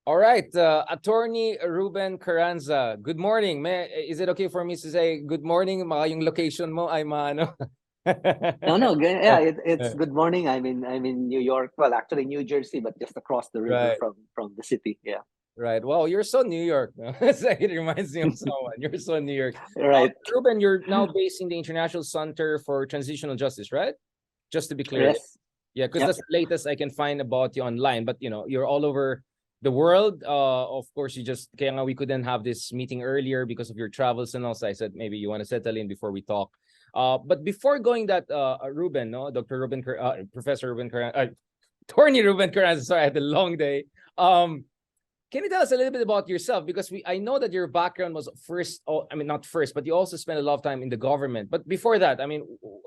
All right, Attorney Ruben Carranza. Good morning. Is it okay for me to say good morning? Maka yung location mo ay maano. No, yeah, it's good morning. I'm in New York. Well, actually New Jersey, but just across the river Right. from the city. Yeah. Right. Wow, you're so New York. No? It reminds me of someone. You're so New York. Right. Ruben, you're now based in the International Center for Transitional Justice, right? Just to be clear. Yes. Yeah, because Yep. that's the latest I can find about you online. But you're all over the world. Of course, kaya nga we couldn't have this meeting earlier because of your travels and also I said maybe you want to settle in before we talk. But before going that, Ruben, no, Dr. Ruben, Professor Ruben, Attorney Ruben Carranza. Sorry, I had a long day. Can you tell us a little bit about yourself? Because I know that your background was not first, but you also spent a lot of time in the government. But before that,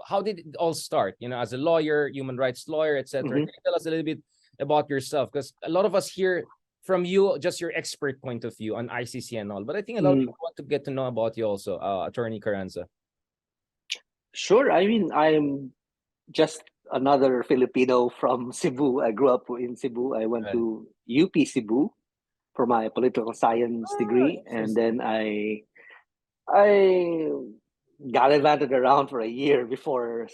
how did it all start? As a lawyer, human rights lawyer, etc. Can you tell us a little bit about yourself? Because a lot of us hear from you just your expert point of view on ICC and all. But I think a lot of people want to get to know about you also, Attorney Carranza. Sure. I'm just another Filipino from Cebu. I grew up in Cebu. I went to UP Cebu for my political science degree, and then I gallivanted around for a year before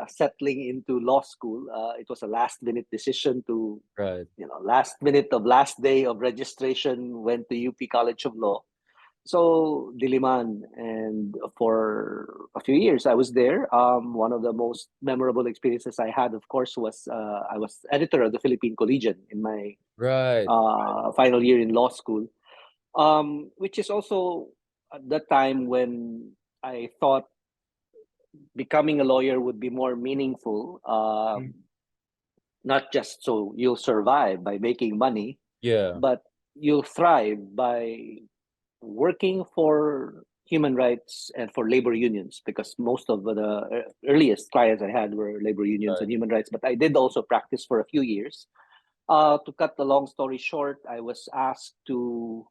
settling into law school. It was a last-minute decision to, last minute of last day of registration, went to UP College of Law. So Diliman, and for a few years I was there. One of the most memorable experiences I had, of course, was I was editor of the Philippine Collegian in my final year in law school, which is also at the time when I thought becoming a lawyer would be more meaningful. Not just so you'll survive by making money, but you'll thrive by working for human rights and for labor unions, because most of the earliest clients I had were labor unions and human rights. But I did also practice for a few years. To cut the long story short, I was asked to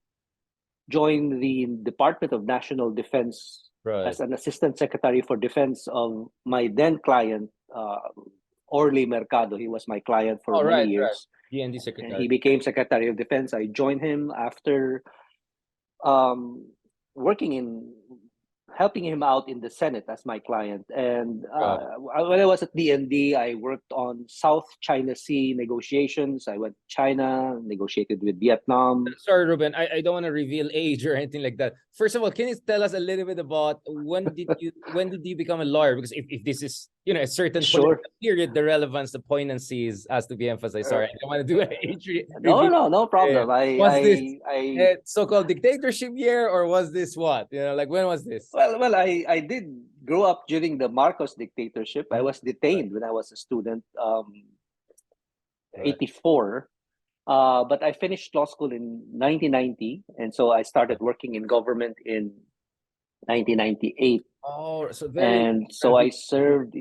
join the Department of National Defense as an Assistant Secretary for Defense of my then client, Orly Mercado. He was my client for many years. DND Secretary. And he became Secretary of Defense. I joined him after helping him out in the Senate as my client. And when I was at DND, I worked on South China Sea negotiations. I went to China, negotiated with Vietnam. Sorry, Ruben, I don't want to reveal age or anything like that. First of all, can you tell us a little bit about when did you become a lawyer? Because if this is a certain period, the relevance, the poignancy has to be emphasized. Sorry, I don't want to do an age review. No problem. Was this so-called dictatorship year, or was this what? When was this? Well, I did grow up during the Marcos dictatorship. I was detained when I was a student, 84. But I finished law school in 1990, and so I started working in government in 1998. Oh, so I served,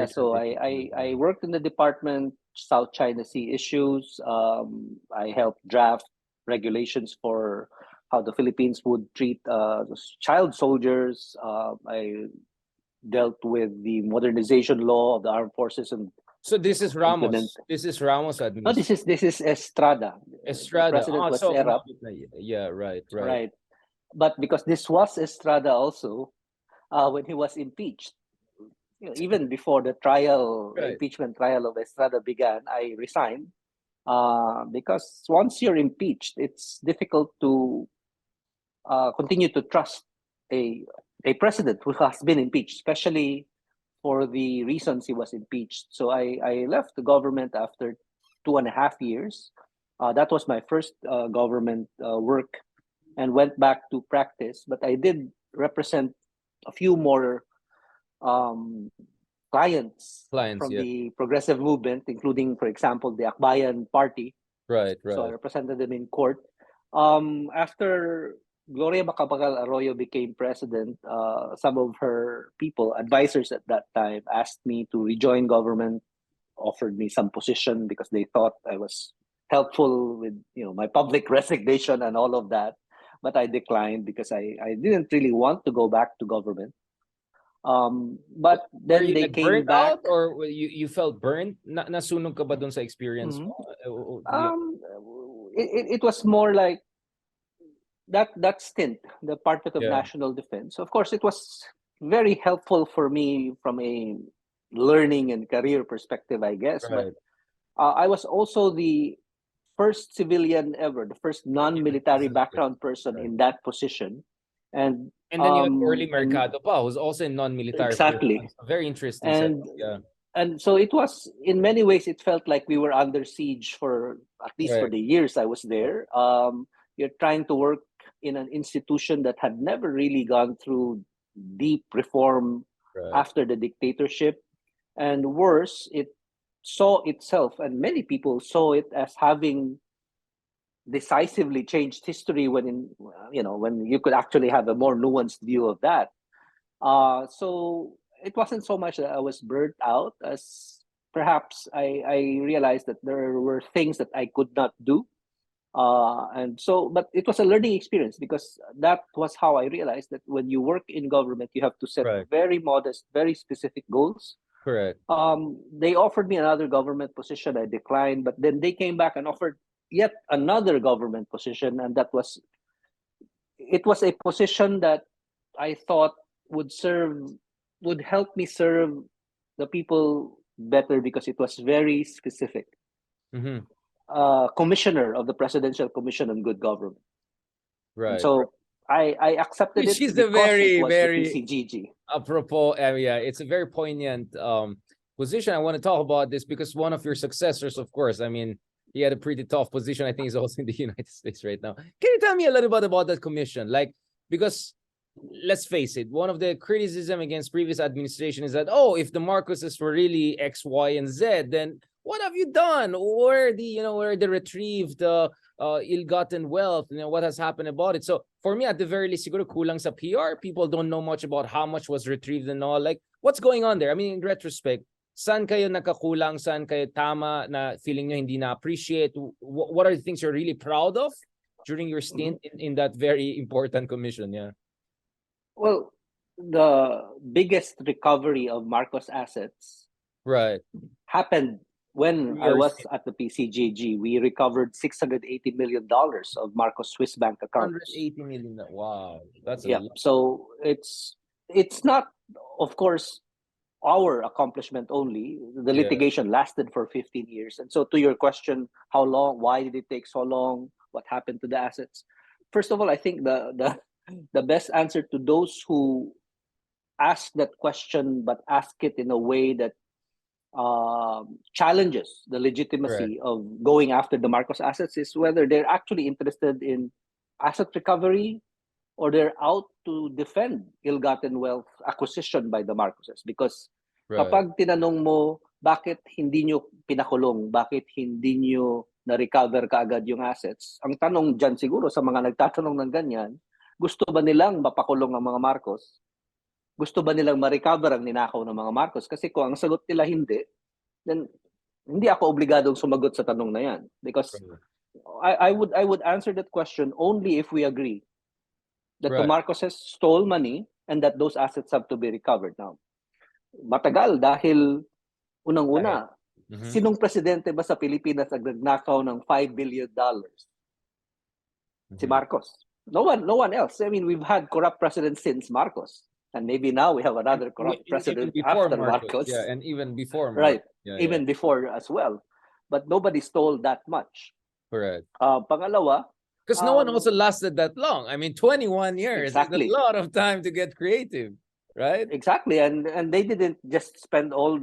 So I worked in the department, South China Sea issues. I helped draft regulations for how the Philippines would treat child soldiers. I dealt with the modernization law of the armed forces. And so this is Ramos. This is Ramos administration. No, this is Estrada. Estrada. The president was Erap. Yeah, right. But because this was Estrada also, when he was impeached, even before the impeachment trial of Estrada began, I resigned because once you're impeached, it's difficult to continue to trust a president who has been impeached, especially for the reasons he was impeached. So I left the government after 2.5 years. That was my first government work, and went back to practice. But I did represent a few more clients from the progressive movement, including, for example, the Akbayan Party. Right. So I represented them in court. After Gloria Macapagal Arroyo became president, some of her people, advisors at that time, asked me to rejoin government, offered me some position because they thought I was helpful with my public resignation and all of that. But I declined because I didn't really want to go back to government. But then they came back. Out, or you felt burned? Nasunog ka ba dun sa experience mo? it was more like that stint, the Department of Yeah. National Defense. Of course, it was very helpful for me from a learning and career perspective, I guess. Right. But I was also the first civilian ever, the first non-military background person in that position. And then you had Orly and Mercado pa, who's also in non-military. exactly. Very interesting. And yeah. And so it was, in many ways, it felt like we were under siege for at least for the years I was there. You're trying to work in an institution that had never really gone through deep reform after the dictatorship. And worse, it saw itself, and many people saw it as having decisively changed history when you could actually have a more nuanced view of that. So it wasn't so much that I was burnt out as perhaps I realized that there were things that I could not do. But it was a learning experience, because that was how I realized that when you work in government, you have to set very modest, very specific goals. Correct. They offered me another government position. I declined, but then they came back and offered yet another government position, and it was a position that I thought would help me serve the people better, because it was very specific. Commissioner of the Presidential Commission on Good Government. Right. And so I accepted it. She's a very, very PCGG. Apropos, it's a very poignant position. I want to talk about this because one of your successors, of course, I mean, he had a pretty tough position. I think he's also in the United States right now. Can you tell me a little bit about that commission? Like, because let's face it, one of the criticism against previous administration is that, oh, if the Marcoses were really X, Y, and Z, then what have you done? Where they retrieved the ill-gotten wealth? What has happened about it? So for me, at the very least, siguro kulang sa PR. People don't know much about how much was retrieved and all. Like, what's going on there? I mean, in retrospect, saan kayo nakakulang? Saan kayo tama na feeling nyo hindi na-appreciate? What are the things you're really proud of during your stint in that very important commission? Yeah. Well, the biggest recovery of Marcos assets happened when I was at the PCGG. We recovered $680 million of Marcos Swiss bank accounts. $180 million. Wow, that's a lot. So it's not, of course, our accomplishment only. The litigation lasted for 15 years. And so to your question, how long? Why did it take so long? What happened to the assets? First of all, I think the best answer to those who ask that question, but ask it in a way that challenges the legitimacy of going after the Marcos assets, is whether they're actually interested in asset recovery or they're out to defend ill-gotten wealth acquisition by the Marcoses. Because kapag tinanong mo, bakit hindi nyo pinakulong, bakit hindi nyo na-recover kaagad yung assets, ang tanong dyan siguro sa mga nagtatanong ng ganyan, gusto ba nilang mapakulong ang mga Marcos? Gusto ba nilang ma-recover ang ninakaw ng mga Marcos? Kasi kung ang sagot nila hindi, then hindi ako obligadong sumagot sa tanong na yan. Because I would answer that question only if we agree that the Marcoses stole money and that those assets have to be recovered. Now, matagal dahil unang-una, sinong presidente ba sa Pilipinas ang nagnakaw ng $5 billion? Si Marcos. No one else. I mean, we've had corrupt presidents since Marcos. And maybe now we have another corrupt president after Marcos. Yeah, and even before Marcos. Right. Even before as well. But nobody stole that much. Correct. Pangalawa, because no one also lasted that long. I mean, 21 years. Exactly. It's a lot of time to get creative, right? Exactly. And they didn't just spend all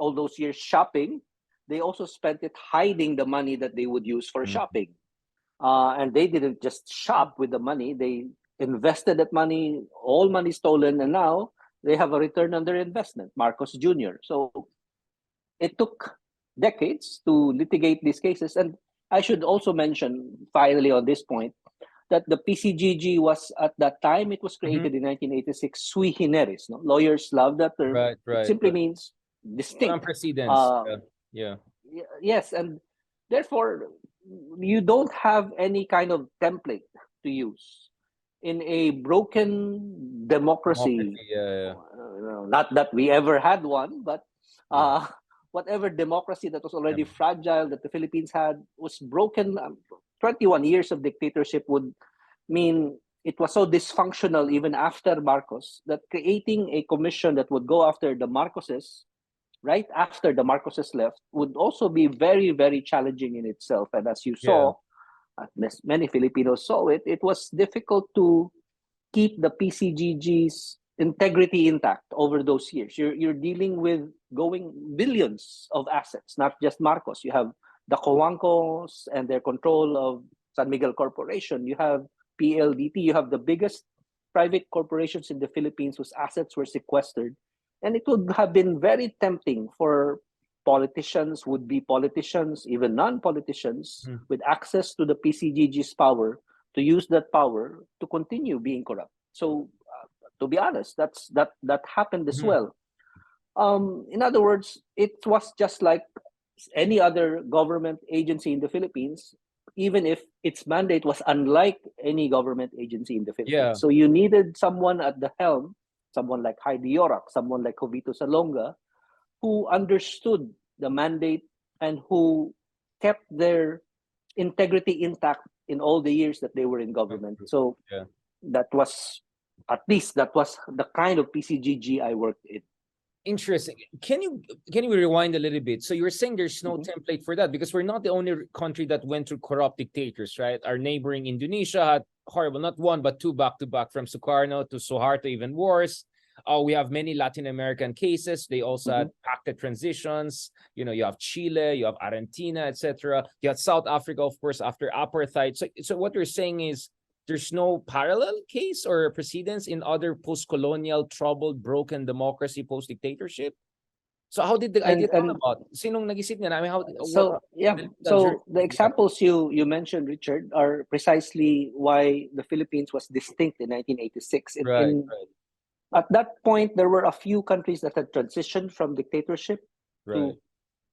those years shopping. They also spent it hiding the money that they would use for shopping. And they didn't just shop with the money. They invested that money, all money stolen, and now they have a return on their investment, Marcos Jr. So it took decades to litigate these cases. And I should also mention, finally on this point, that the PCGG was, at that time, it was created in 1986, sui generis. No? Lawyers love that term. It simply means distinct. Yes, and therefore, you don't have any kind of template to use. In a broken democracy, not that we ever had one, but whatever democracy that was already fragile that the Philippines had was broken 21 years of dictatorship would mean it was so dysfunctional even after Marcos that creating a commission that would go after the Marcoses right after the Marcoses left would also be very, very challenging in itself. And as you saw, as many Filipinos saw it, it was difficult to keep the PCGG's integrity intact over those years. You're dealing with going billions of assets, not just Marcos. You have the Coancos and their control of San Miguel Corporation. You have PLDT. You have the biggest private corporations in the Philippines whose assets were sequestered. And it would have been very tempting for politicians, would-be politicians, even non-politicians, with access to the PCGG's power, to use that power to continue being corrupt. So, to be honest, that happened as well. In other words, it was just like any other government agency in the Philippines, even if its mandate was unlike any government agency in the Philippines. So you needed someone at the helm, someone like Heidi Yorak, someone like Jovito Salonga, who understood the mandate and who kept their integrity intact in all the years that they were in government. So that was, at least that was the kind of PCGG I worked in. Interesting. Can you rewind a little bit? So you're saying there's no template for that, because we're not the only country that went through corrupt dictators, right? Our neighboring Indonesia had horrible, not one but two back-to-back, from Sukarno to Suharto, even worse. We have many Latin American cases. They also had pacted transitions. You know, you have Chile, you have Argentina, etc. You have South Africa, of course, after apartheid. So what you're saying is there's no parallel case or precedence in other post-colonial, troubled, broken democracy, post-dictatorship? So how did the idea come about? Sinong nag-isip niya? I mean, So the examples you mentioned, Richard, are precisely why the Philippines was distinct in 1986. At that point, there were a few countries that had transitioned from dictatorship to,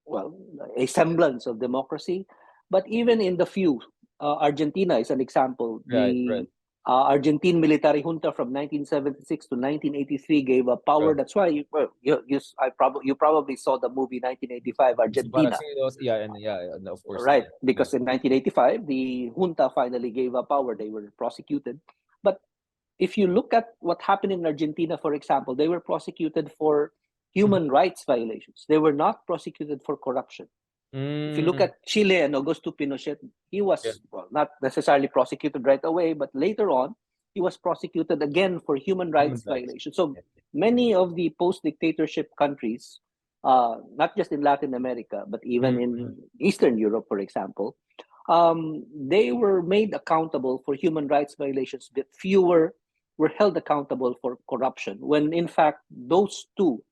well, a semblance of democracy. But even in the few, Argentina is an example. The Argentine military junta from 1976 to 1983 gave a power. That's why you probably saw the movie 1985 Argentina. Of course. Right, because in 1985, the junta finally gave a power. They were prosecuted. But if you look at what happened in Argentina, for example, they were prosecuted for human rights violations. They were not prosecuted for corruption. If you look at Chile and Augusto Pinochet, he was not necessarily prosecuted right away, but later on, he was prosecuted again for human rights violations. So many of the post-dictatorship countries, not just in Latin America, but even in Eastern Europe, for example, they were made accountable for human rights violations, but fewer were held accountable for corruption, when in fact those two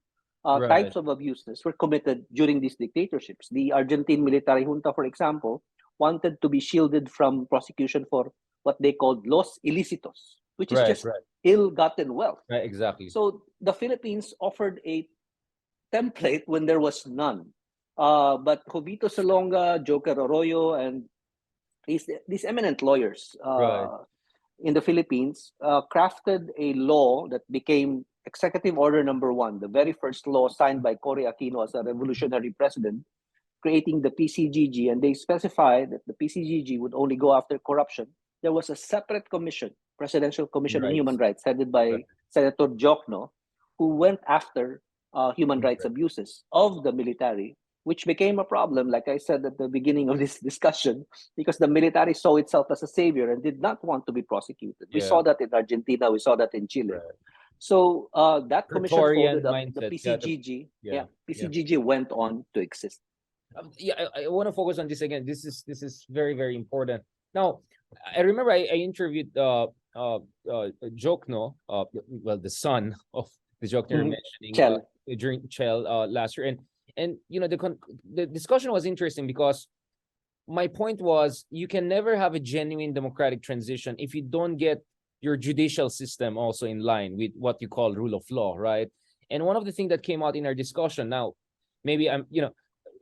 types of abuses were committed during these dictatorships. The Argentine military junta, for example, wanted to be shielded from prosecution for what they called los ilícitos, which is just ill-gotten wealth. Exactly. So the Philippines offered a template when there was none. But Jovito Salonga, Joker Arroyo, and these eminent lawyers in the Philippines crafted a law that became Executive Order Number 1, the very first law signed by Cory Aquino as a revolutionary president, creating the PCGG, and they specified that the PCGG would only go after corruption. There was a separate commission, Presidential Commission on Human Rights, headed by Senator Jokno, who went after human rights abuses of the military, which became a problem, like I said at the beginning of this discussion, because the military saw itself as a savior and did not want to be prosecuted. We saw that in Argentina, we saw that in Chile. So that commission folded up, the PCGG, PCGG went on to exist. I want to focus on this again. This is very, very important. Now, I remember I interviewed Jokno, well, the son of the Jokno you're mentioning, during Chel last year, and you know the discussion was interesting because my point was you can never have a genuine democratic transition if you don't get your judicial system also in line with what you call rule of law, right? And one of the things that came out in our discussion, now, maybe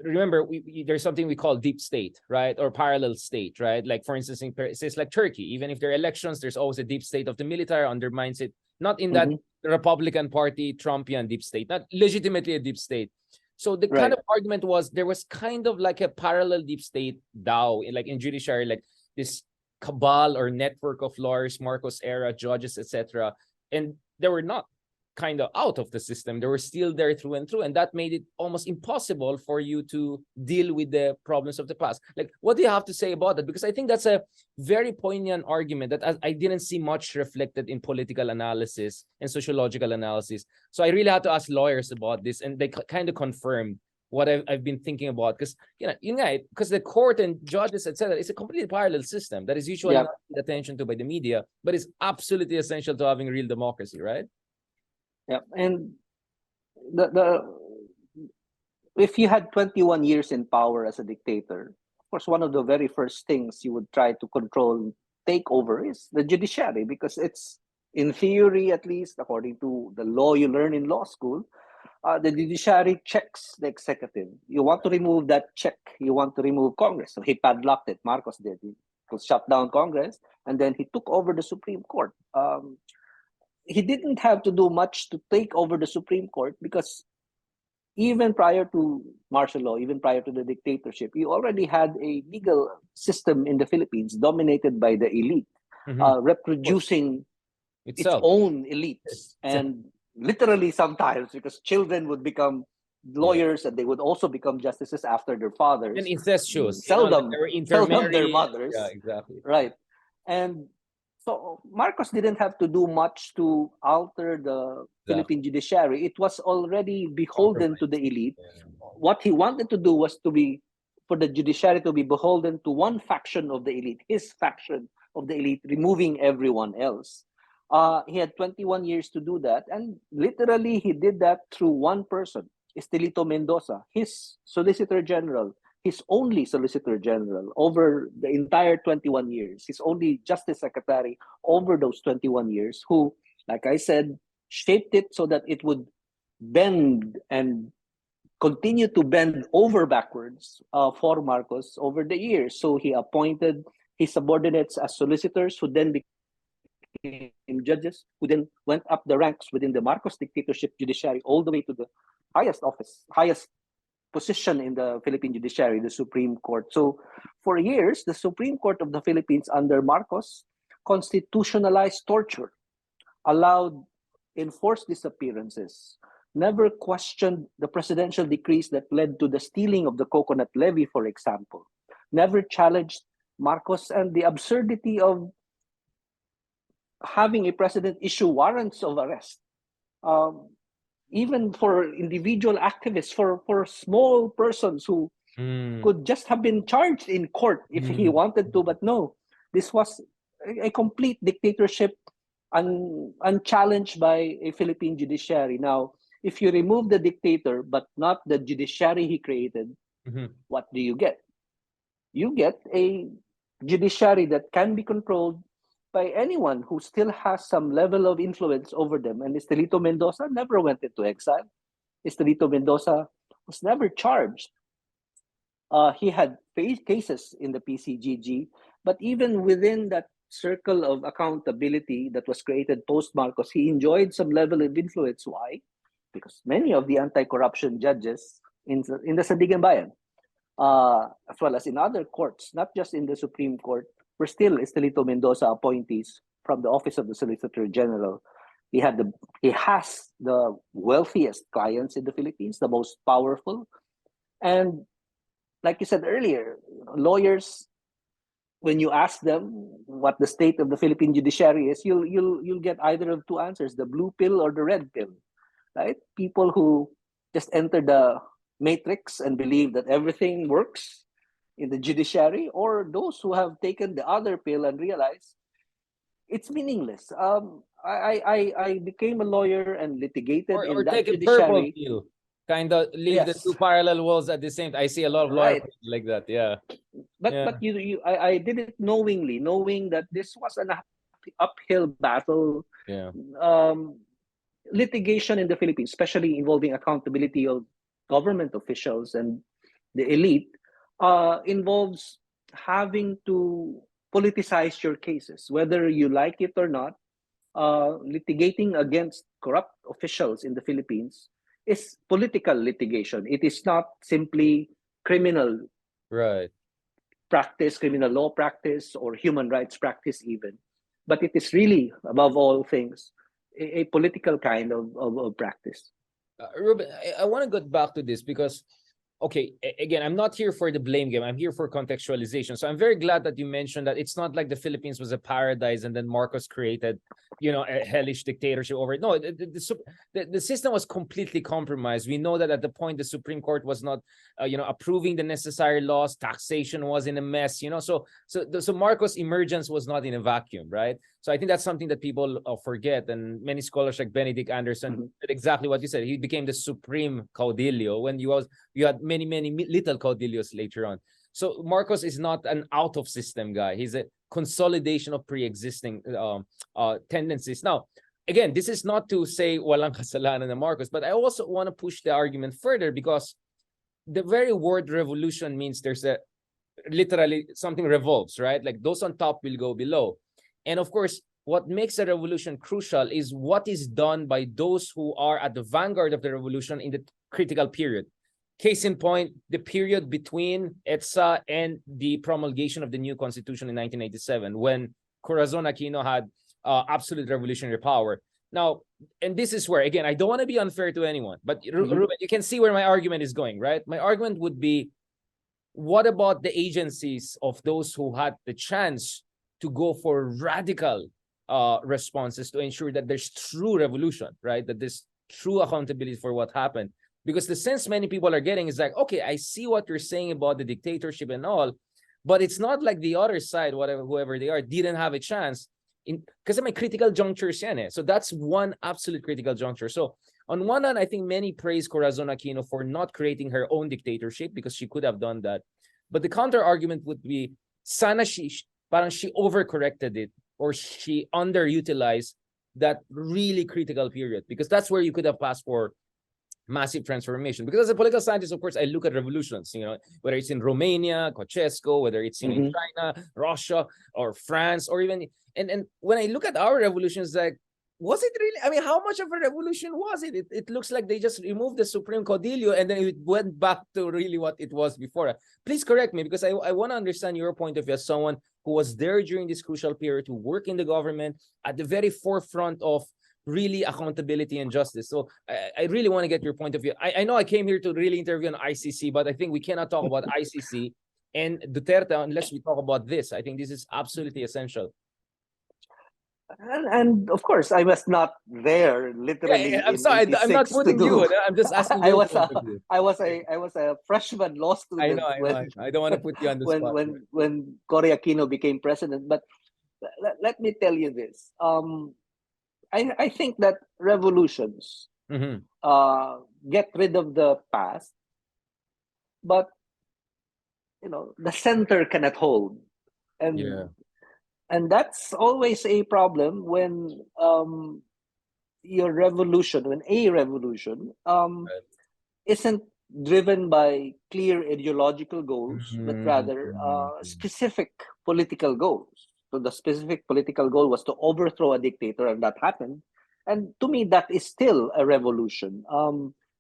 remember there's something we call deep state, right? Or parallel state, right? Like for instance, in states like Turkey, even if there are elections, there's always a deep state of the military undermines it, not in that Republican Party, Trumpian deep state, not legitimately a deep state. So the kind of argument was there was kind of like a parallel deep state DAO, like in judiciary, like this cabal or network of lawyers, Marcos era judges, etc. And they were not kind of out of the system. They were still there through and through. And that made it almost impossible for you to deal with the problems of the past. Like, what do you have to say about that? Because I think that's a very poignant argument that I didn't see much reflected in political analysis and sociological analysis. So I really had to ask lawyers about this, and they kind of confirmed what I've been thinking about. Because, because the court and judges, etc., it's a completely parallel system that is usually not paid attention to by the media, but is absolutely essential to having real democracy, right? Yeah, and if you had 21 years in power as a dictator, of course, one of the very first things you would try to control, take over, is the judiciary, because it's, in theory, at least, according to the law you learn in law school, the judiciary checks the executive. You want to remove that check. You want to remove Congress. So he padlocked it. Marcos did. He shut down Congress, and then he took over the Supreme Court. He didn't have to do much to take over the Supreme Court, because even prior to martial law, even prior to the dictatorship, you already had a legal system in the Philippines dominated by the elite, reproducing its own elites. And literally sometimes, because children would become lawyers and they would also become justices after their fathers. And incestuous. Seldom their mothers. Yeah, exactly. Right. And so Marcos didn't have to do much to alter the Philippine judiciary. It was already beholden to the elite. What he wanted to do was for the judiciary to be beholden to one faction of the elite, his faction of the elite, removing everyone else. He had 21 years to do that, and literally he did that through one person, Estelito Mendoza, his Solicitor General, his only Solicitor General over the entire 21 years, his only Justice Secretary over those 21 years, who, like I said, shaped it so that it would bend and continue to bend over backwards for Marcos over the years. So he appointed his subordinates as solicitors, who then became judges, who then went up the ranks within the Marcos dictatorship judiciary all the way to the highest office, highest position in the Philippine judiciary, the Supreme Court. So for years, the Supreme Court of the Philippines under Marcos constitutionalized torture, allowed enforced disappearances, never questioned the presidential decrees that led to the stealing of the coconut levy, for example, never challenged Marcos and the absurdity of having a president issue warrants of arrest. Even for individual activists, for small persons who could just have been charged in court if he wanted to, but no, this was a complete dictatorship, unchallenged by a Philippine judiciary. Now, if you remove the dictator but not the judiciary he created, what do you get? You get a judiciary that can be controlled by anyone who still has some level of influence over them. And Estelito Mendoza never went into exile. Estelito Mendoza was never charged. He had cases in the PCGG, but even within that circle of accountability that was created post-Marcos, he enjoyed some level of influence. Why? Because many of the anti-corruption judges in the Sandigan Bayan, as well as in other courts, not just in the Supreme Court, were still Estelito Mendoza appointees from the Office of the Solicitor General. He has the wealthiest clients in the Philippines, the most powerful. And like you said earlier, lawyers, when you ask them what the state of the Philippine judiciary is, you'll get either of two answers: the blue pill or the red pill, right? People who just enter the matrix and believe that everything works in the judiciary, or those who have taken the other pill and realize it's meaningless. I became a lawyer and litigated in that take judiciary. A purple pill, kind of leave the two parallel worlds at the same time. I see a lot of lawyers like that. Yeah, but I did it knowing that this was an uphill battle. Yeah, litigation in the Philippines, especially involving accountability of government officials and the elite, involves having to politicize your cases, whether you like it or not. Litigating against corrupt officials in the Philippines is political litigation. It is not simply criminal. Right. practice, criminal law practice, or human rights practice even. But it is really, above all things, a political kind of practice. Ruben, I want to go back to this because, okay, again, I'm not here for the blame game. I'm here for contextualization. So I'm very glad that you mentioned that it's not like the Philippines was a paradise and then Marcos created, you know, a hellish dictatorship over it. No, the system was completely compromised. We know that at the point the Supreme Court was not, you know, approving the necessary laws. Taxation was in a mess, you know. So Marcos' emergence was not in a vacuum, right? So I think that's something that people forget, and many scholars like Benedict Anderson did exactly what you said. He became the supreme caudillo when you had many little caudillos later on. So Marcos is not an out of system guy. He's a consolidation of pre-existing tendencies. Now, again, this is not to say walang kasalanan na Marcos, but I also want to push the argument further because the very word revolution means there's a literally something revolves, right? Like those on top will go below. And of course, what makes a revolution crucial is what is done by those who are at the vanguard of the revolution in the critical period. Case in point, the period between EDSA and the promulgation of the new constitution in 1987, when Corazon Aquino had absolute revolutionary power. Now, and this is where, again, I don't want to be unfair to anyone, but Ruben, you can see where my argument is going, right? My argument would be, what about the agencies of those who had the chance to go for radical responses to ensure that there's true revolution, right? That there's true accountability for what happened. Because the sense many people are getting is like, okay, I see what you're saying about the dictatorship and all, but it's not like the other side, whoever they are, didn't have a chance. Because my critical junctures yan eh. So that's one absolute critical juncture. So on one hand, I think many praise Corazon Aquino for not creating her own dictatorship because she could have done that. But the counter argument would be, sana she overcorrected it, or she underutilized that really critical period, because that's where you could have passed for massive transformation. Because as a political scientist, of course, I look at revolutions, you know, whether it's in Romania, Ceausescu, whether it's in China, Russia, or France, or even, and when I look at our revolutions, like, was it really, I mean, how much of a revolution was it? It looks like they just removed the Supreme Caudillo and then it went back to really what it was before. Please correct me, because I want to understand your point of view as someone who was there during this crucial period, to work in the government at the very forefront of really accountability and justice. So I really want to get your point of view. I know I came here to really interview on ICC, but I think we cannot talk about ICC and Duterte unless we talk about this. I think this is absolutely essential. And of course, I was not there literally. Yeah, I'm sorry, I'm not putting you. I'm just asking. I was a freshman law student. I know. I don't want to put you on the spot. When Cory Aquino became president, but let me tell you this. I think that revolutions get rid of the past, but you know, the center cannot hold, and that's always a problem when a revolution isn't driven by clear ideological goals, but rather specific political goals. So the specific political goal was to overthrow a dictator, and that happened. And to me, that is still a revolution.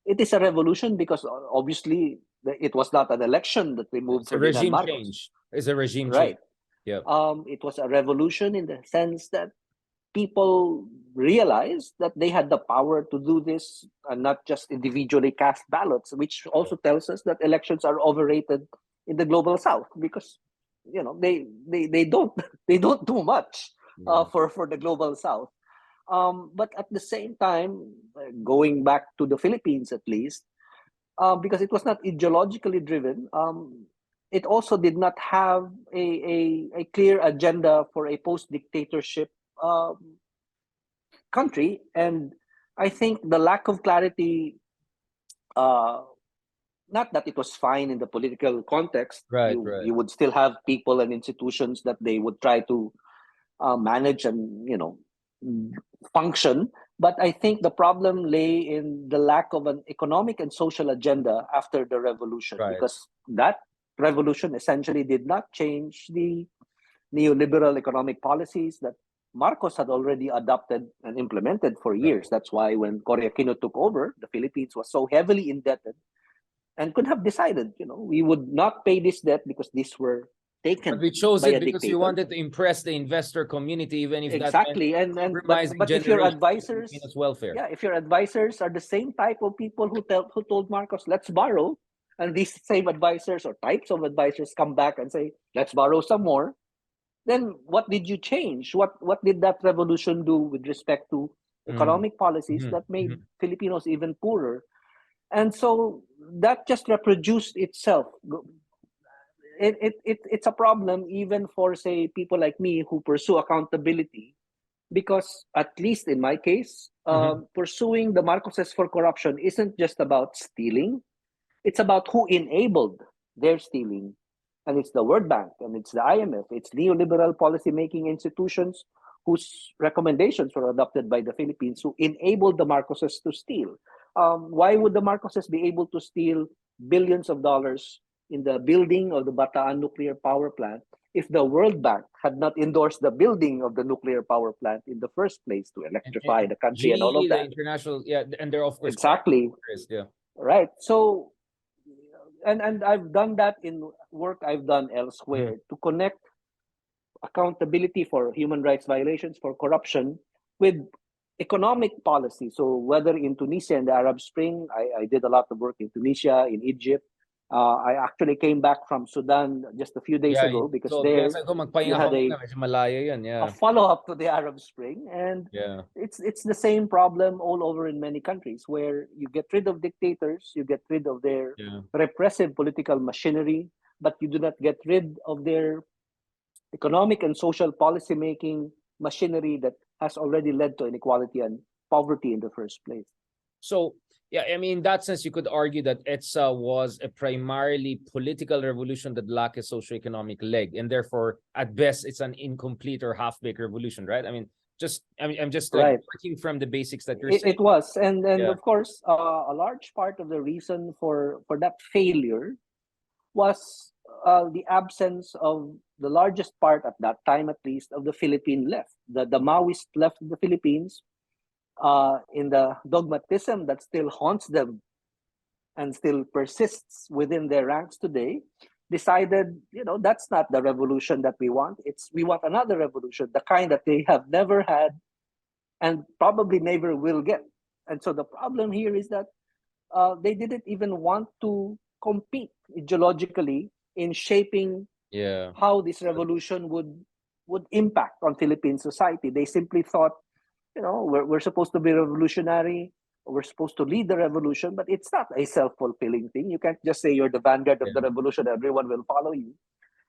It is a revolution because obviously it was not an election that removed Ferdinand Marcos. Change. It's a regime change. Yeah. It was a revolution in the sense that people realized that they had the power to do this and not just individually cast ballots, which also tells us that elections are overrated in the global South, because you know they don't do much for the global South. But at the same time, going back to the Philippines at least, because it was not ideologically driven, it also did not have a clear agenda for a post-dictatorship country. And I think the lack of clarity, not that it was fine in the political context, you would still have people and institutions that they would try to manage and, you know, function. But I think the problem lay in the lack of an economic and social agenda after the revolution, because that revolution essentially did not change the neoliberal economic policies that Marcos had already adopted and implemented for years. That's why when Cory Aquino took over, the Philippines was so heavily indebted and could have decided, you know, we would not pay this debt because these were taken But we chose by it a because we dictator. wanted to impress the investor community, even if Exactly. that meant compromising But if your generations of advisors, Filipinos' welfare. yeah, if your advisors are the same type of people who told Marcos, let's borrow, and these same advisors or types of advisors come back and say, let's borrow some more, then what did you change? What did that revolution do with respect to economic policies that made Filipinos even poorer? And so that just reproduced itself. It's a problem even for, say, people like me who pursue accountability, because at least in my case, pursuing the Marcoses for corruption isn't just about stealing. It's about who enabled their stealing. And it's the World Bank, and it's the IMF, it's neoliberal policymaking institutions whose recommendations were adopted by the Philippines, who enabled the Marcoses to steal. Why would the Marcoses be able to steal billions of dollars in the building of the Bataan nuclear power plant if the World Bank had not endorsed the building of the nuclear power plant in the first place to electrify the country and all of GE, the that? international, yeah, and they're of course Exactly. yeah. Right. So, and I've done that in work I've done elsewhere to connect accountability for human rights violations, for corruption, with economic policy. So whether in Tunisia and the Arab Spring, I did a lot of work in Tunisia, in Egypt. I actually came back from Sudan just a few days ago because so there yes, ako you magpahinga had ka muna, medyo malayo yun, a follow-up to the Arab Spring, and it's the same problem all over in many countries, where you get rid of dictators, you get rid of their repressive political machinery, but you do not get rid of their economic and social policy making machinery that has already led to inequality and poverty in the first place. So yeah, I mean, in that sense, you could argue that EDSA was a primarily political revolution that lacked a socioeconomic leg, and therefore, at best, it's an incomplete or half-baked revolution, right? I mean, I'm just working from the basics that you're saying. It was, and of course, a large part of the reason for that failure was the absence of the largest part at that time, at least, of the Philippine left, the Maoist left of the Philippines. In the dogmatism that still haunts them and still persists within their ranks today, decided, that's not the revolution that we want. We want another revolution, the kind that they have never had and probably never will get. And so the problem here is that they didn't even want to compete ideologically in shaping how this revolution would impact on Philippine society. They simply thought, we're supposed to be revolutionary, we're supposed to lead the revolution, but it's not a self-fulfilling thing. You can't just say you're the vanguard of the revolution, everyone will follow you.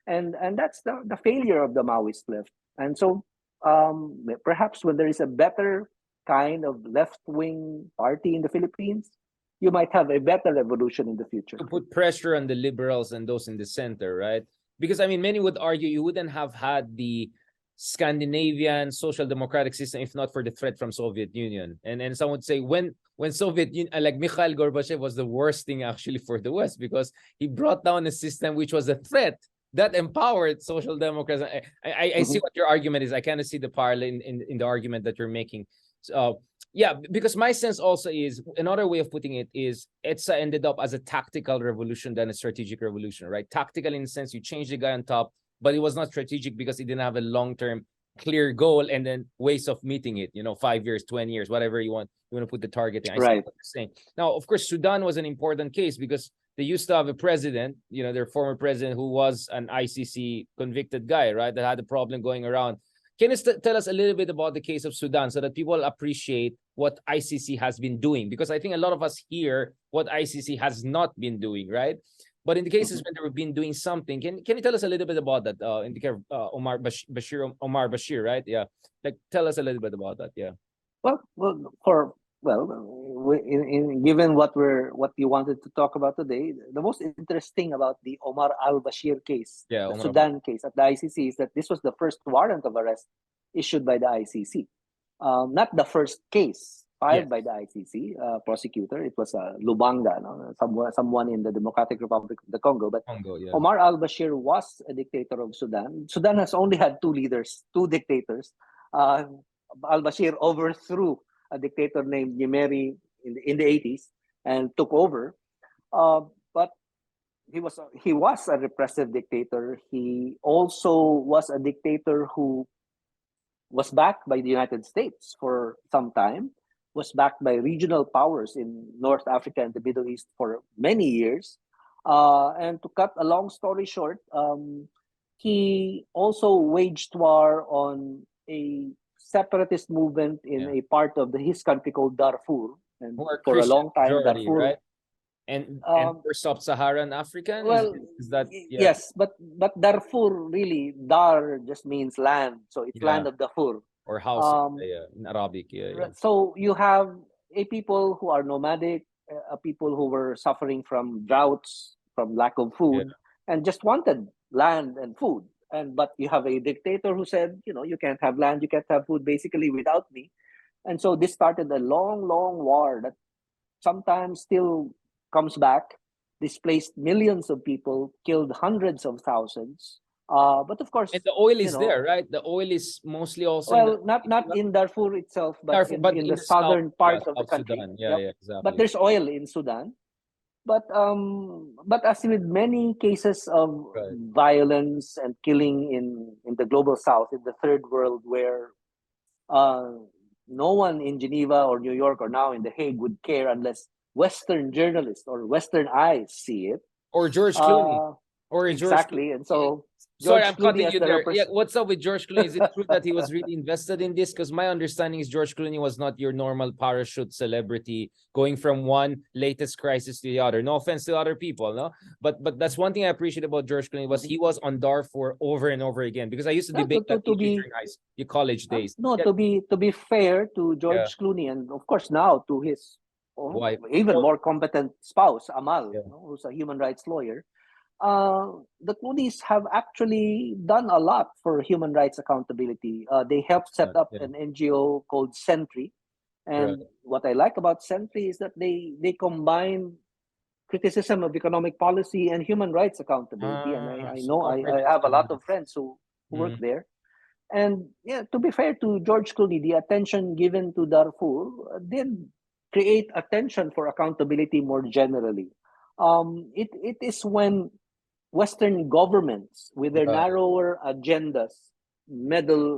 And that's the failure of the Maoist left. And so perhaps when there is a better kind of left-wing party in the Philippines, you might have a better revolution in the future. To put pressure on the liberals and those in the center, right? Because, I mean, many would argue you wouldn't have had the Scandinavian social democratic system if not for the threat from Soviet Union. And some would say when Soviet Union, like Mikhail Gorbachev, was the worst thing actually for the West, because he brought down a system which was a threat that empowered social democrats. I see what your argument is. I kind of see the parallel in the argument that you're making. So yeah, because my sense also is, another way of putting it is, EDSA ended up as a tactical revolution than a strategic revolution, right? Tactical in the sense you change the guy on top, but it was not strategic because it didn't have a long-term clear goal and then ways of meeting it, 5 years, 20 years, whatever you want to put the target in. I see what you're saying. Now, of course, Sudan was an important case because they used to have a president, their former president, who was an ICC convicted guy, right? That had a problem going around. Can you tell us a little bit about the case of Sudan so that people appreciate what ICC has been doing? Because I think a lot of us hear what ICC has not been doing, right? But in the cases when they've been doing something, can you tell us a little bit about that? In the case of Omar Bashir, right? Yeah, like tell us a little bit about that. Yeah. Given what you wanted to talk about today, the most interesting about the Omar al-Bashir case, the Sudan case at the ICC, is that this was the first warrant of arrest issued by the ICC, not the first case filed by the ICC prosecutor. It was Lubanga, someone in the Democratic Republic of the Congo. But Omar al-Bashir was a dictator of Sudan. Sudan has only had two dictators. Al-Bashir overthrew a dictator named Nimeri in the 80s and took over. But he was a repressive dictator. He also was a dictator who was backed by the United States for some time, was backed by regional powers in North Africa and the Middle East for many years. And to cut a long story short, he also waged war on a separatist movement in a part of his country called Darfur. And Who are for a Christian long time, majority, Darfur. right? And for sub-Saharan African, Well, is that yes, but Darfur really, Dar just means land, so it's land of Darfur. or house in Arabic, So you have a people who are nomadic, people who were suffering from droughts, from lack of food, and just wanted land and food. But you have a dictator who said, you can't have land, you can't have food, basically without me. And so this started a long, long war that sometimes still comes back, displaced millions of people, killed hundreds of thousands. But of course, and the oil is there, right? The oil is mostly also not in Darfur itself, but Darfur, but in the southern part of the South country. Sudan. Yeah, exactly. But there's oil in Sudan. But as with many cases of violence and killing in the global south, in the third world, where no one in Geneva or New York or now in The Hague would care unless Western journalists or Western eyes see it. Or George Clooney. Exactly. And so Sorry, I'm cutting you there. Yeah, what's up with George Clooney? Is it true that he was really invested in this? Because my understanding is George Clooney was not your normal parachute celebrity going from one latest crisis to the other. No offense to other people, no? But that's one thing I appreciate about George Clooney was he was on Darfur over and over again. Because I used to debate that during your college days. To be fair to George Clooney, and of course now to his even more competent spouse, Amal, who's a human rights lawyer. The Clooney's have actually done a lot for human rights accountability. They helped set up an NGO called Sentry. And what I like about Sentry is that they combine criticism of economic policy and human rights accountability. And I know I have a lot of friends who work there. And to be fair to George Clooney, the attention given to Darfur did create attention for accountability more generally. It is when Western governments with their narrower agendas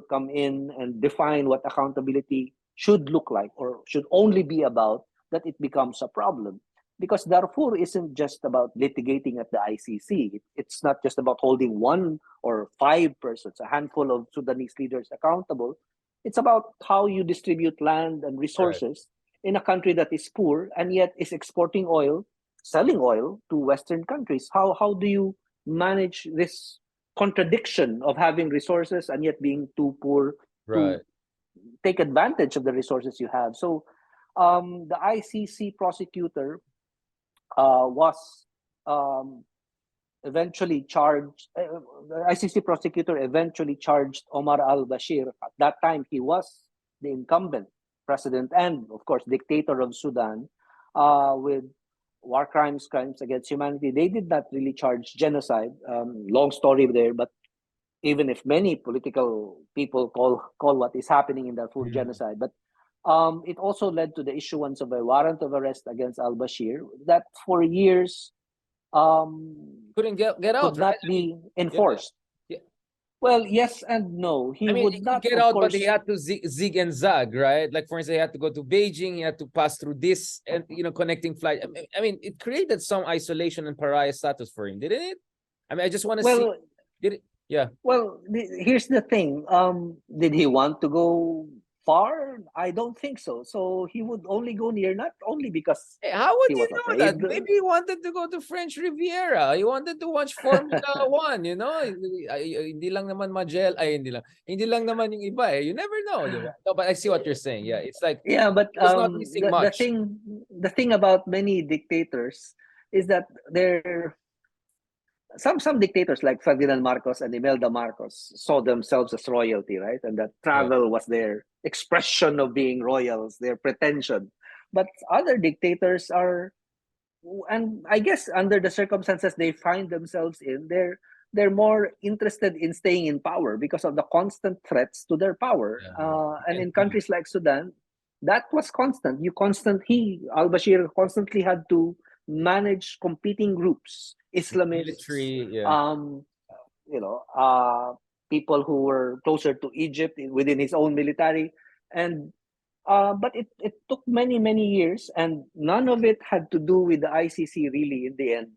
come in and define what accountability should look like or should only be about, that it becomes a problem. Because Darfur isn't just about litigating at the ICC. It's not just about holding 1 or 5 persons, a handful of Sudanese leaders accountable. It's about how you distribute land and resources in a country that is poor and yet is exporting oil, selling oil to Western countries. How do you manage this contradiction of having resources and yet being too poor to take advantage of the resources you have? So the ICC prosecutor was eventually charged. The ICC prosecutor eventually charged Omar al-Bashir. At that time, he was the incumbent president and, of course, dictator of Sudan with war crimes, crimes against humanity. They did not really charge genocide. Long story there, but even if many political people call what is happening in Darfur genocide, but it also led to the issuance of a warrant of arrest against al-Bashir that for years couldn't get out, could not be enforced. Well, yes and no. He would not get out, but he had to zig and zag, right? Like, for instance, he had to go to Beijing, he had to pass through this, and connecting flight. I mean, it created some isolation and pariah status for him, didn't it? I mean, I just want to see. Did it? Yeah. Well, here's the thing. Did he want to go far? I don't think so. So he would only go near, not only because how would you know that? Maybe he wanted to go to French Riviera. He wanted to watch Formula 1, hindi lang naman hindi lang naman yung iba eh. You never know, di ba? No, but I see what you're saying. Yeah, it's like but the thing about many dictators is that they're some dictators like Ferdinand Marcos and Imelda Marcos saw themselves as royalty, right? And that travel was their expression of being royals, their pretension. But other dictators are, and I guess under the circumstances they find themselves in, they're more interested in staying in power because of the constant threats to their power. And in countries like Sudan, that was constant. Al-Bashir constantly had to manage competing groups Islamists, military, yeah. You know, people who were closer to Egypt within his own military, and but it took many years, and none of it had to do with the ICC really in the end.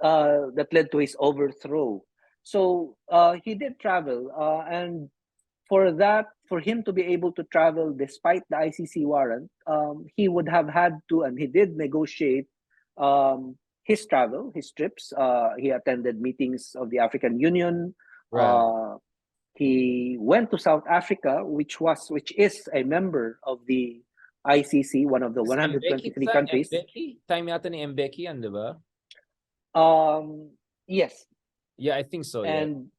That led to his overthrow. So he did travel, and for him to be able to travel despite the ICC warrant, he would have had to, and he did negotiate his travel, his trips. He attended meetings of the African Union. Right. He went to South Africa, which is a member of the ICC, one of the 123 countries. Time yata ni Mbeki yan, di ba? Yes. Yeah, I think so. And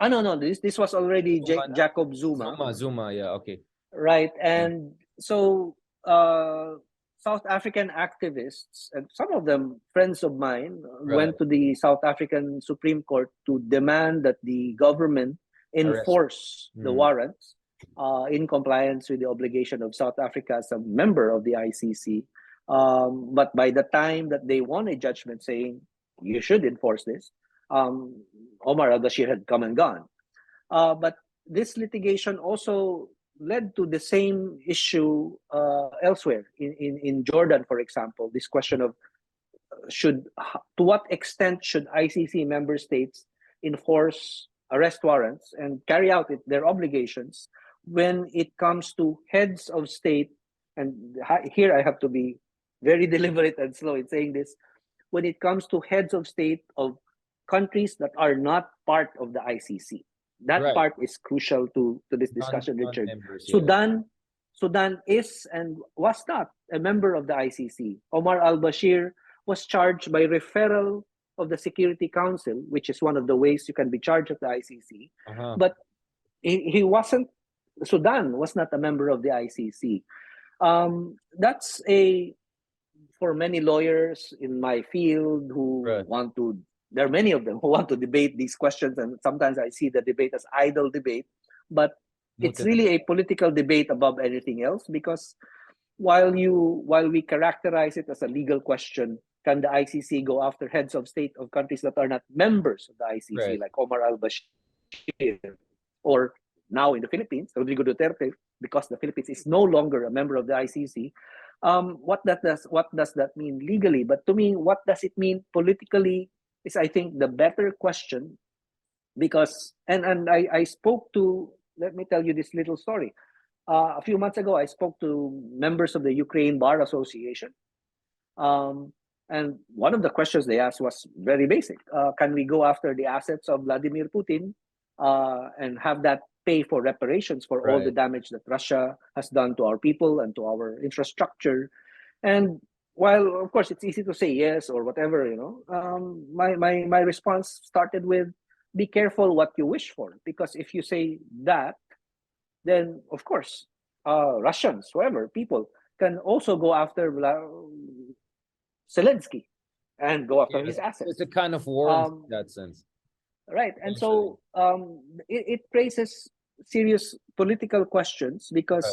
no, this was already Jacob Zuma. Zuma, yeah, okay. Right, and so South African activists, and some of them friends of mine, went to the South African Supreme Court to demand that the government enforce the warrants in compliance with the obligation of South Africa as a member of the ICC. But by the time that they won a judgment saying you should enforce this, Omar al-Bashir had come and gone. But this litigation also led to the same issue elsewhere. In Jordan, for example, this question of to what extent should ICC member states enforce arrest warrants and carry out their obligations when it comes to heads of state, and here I have to be very deliberate and slow in saying this, when it comes to heads of state of countries that are not part of the ICC. That part is crucial to this discussion, Richard. Sudan is and was not a member of the ICC. Omar al-Bashir was charged by referral of the Security Council, which is one of the ways you can be charged at the ICC. But he wasn't. Sudan was not a member of the ICC. That's for many lawyers in my field who want to. There are many of them who want to debate these questions, and sometimes I see the debate as idle debate, but it's really a political debate above anything else, because while we characterize it as a legal question, can the ICC go after heads of state of countries that are not members of the ICC, like Omar al-Bashir, or now in the Philippines, Rodrigo Duterte, because the Philippines is no longer a member of the ICC. What does that mean legally? But to me, what does it mean politically is, I think, the better question, because and I spoke to, let me tell you this little story. A few months ago, I spoke to members of the Ukraine Bar Association, and one of the questions they asked was very basic: can we go after the assets of Vladimir Putin and have that pay for reparations for all the damage that Russia has done to our people and to our infrastructure? And while, of course, it's easy to say yes or whatever, my response started with, be careful what you wish for, because if you say that, then of course Russians, whoever, people can also go after Zelensky and go after his assets. It's a kind of war in that sense. Right. And so it raises serious political questions, because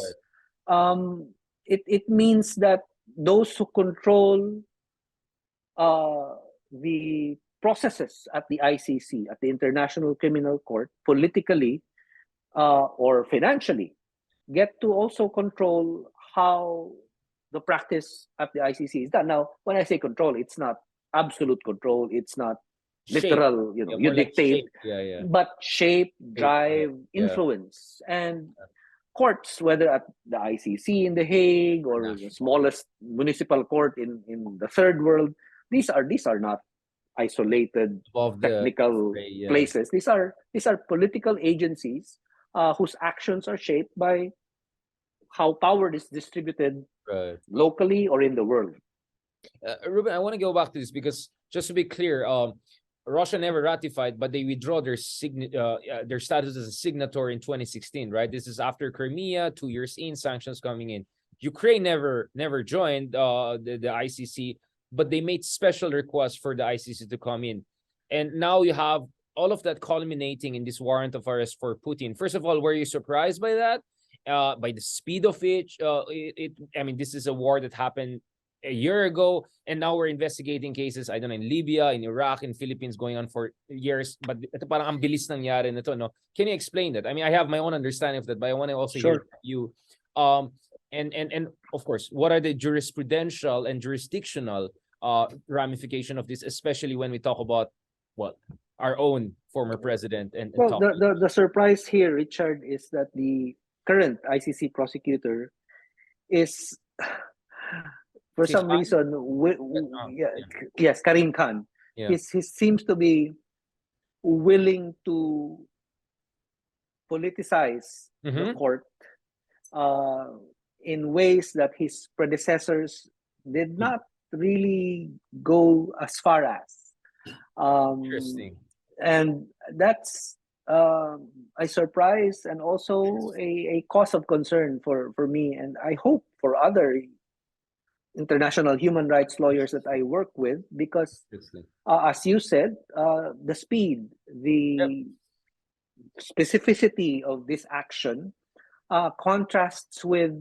it means that those who control the processes at the ICC, at the International Criminal Court, politically or financially, get to also control how the practice at the ICC is done. Now, when I say control, it's not absolute control. It's not literal, you dictate, but shape, drive, influence. And courts, whether at the ICC in The Hague or the smallest municipal court in the third world, these are not isolated technical places. These are political agencies whose actions are shaped by how power is distributed locally or in the world. Ruben, I want to go back to this, because just to be clear, Russia never ratified, but they withdrew their status as a signatory in 2016, right? This is after Crimea, 2 years in, sanctions coming in. Ukraine never joined the ICC, but they made special requests for the ICC to come in. And now you have all of that culminating in this warrant of arrest for Putin. First of all, were you surprised by that? By the speed of it? I mean, this is a war that happened a year ago, and now we're investigating cases, I don't know, in Libya, in Iraq, in Philippines, going on for years. But ito parang ang bilis nangyari nito, no? Can you explain that? I mean, I have my own understanding of that, but I want to also hear Sure. from you. And of course, what are the jurisprudential and jurisdictional ramification of this, especially when we talk about our own former president and Well, the surprise here, Richard, is that the current ICC prosecutor is, for some Khan? reason, yes, Karim Khan. Yeah. He seems to be willing to politicize the court in ways that his predecessors did not really go as far as. Interesting. And that's a surprise and also a cause of concern for me, and I hope for other international human rights lawyers that I work with, because as you said, the speed, the specificity of this action contrasts with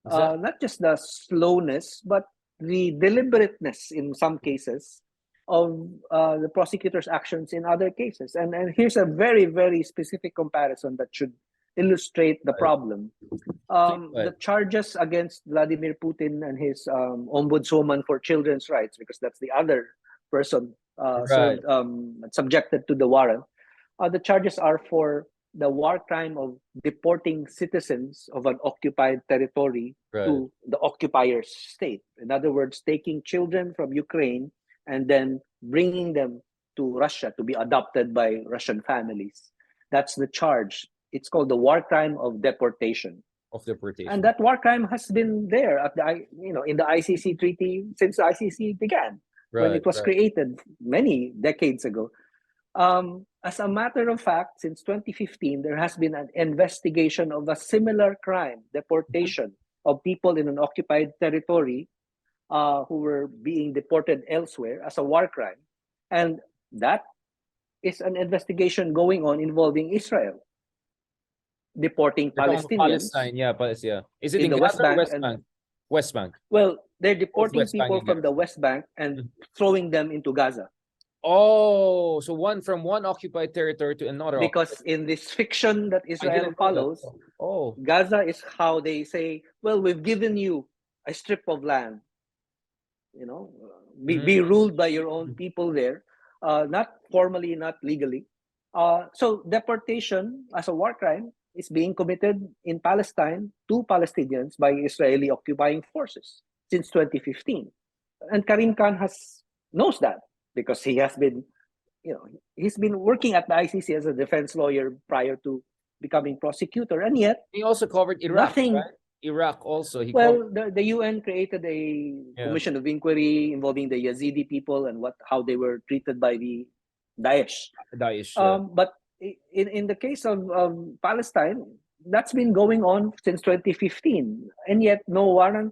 not just the slowness, but the deliberateness in some cases of the prosecutor's actions in other cases. And here's a very, very specific comparison that should illustrate the problem. The charges against Vladimir Putin and his ombudswoman for children's rights, because that's the other person subjected to the warrant. The charges are for the war crime of deporting citizens of an occupied territory to the occupier's state. In other words, taking children from Ukraine and then bringing them to Russia to be adopted by Russian families. That's the charge. It's called the war crime of deportation. And that war crime has been there at in the ICC treaty since the ICC began, when it was created many decades ago. As a matter of fact, since 2015, there has been an investigation of a similar crime, deportation of people in an occupied territory who were being deported elsewhere, as a war crime. And that is an investigation going on involving Israel, deporting Palestinians. Palestine, Is it in the West Bank? West Bank. Well, they're deporting people from the West Bank and throwing them into Gaza. Oh, so one from one occupied territory to another. Because in this fiction that Israel follows, Gaza is how they say, well, we've given you a strip of land. Be ruled by your own people there, not formally, not legally. So deportation as a war crime is being committed in Palestine to Palestinians by Israeli occupying forces since 2015. And Karim Khan knows that, because he has been, he's been working at the ICC as a defense lawyer prior to becoming prosecutor, and yet he also covered Iraq. Iraq also. The UN created a commission of inquiry involving the Yazidi people and how they were treated by the Daesh. But in the case of Palestine, that's been going on since 2015, and yet no warrant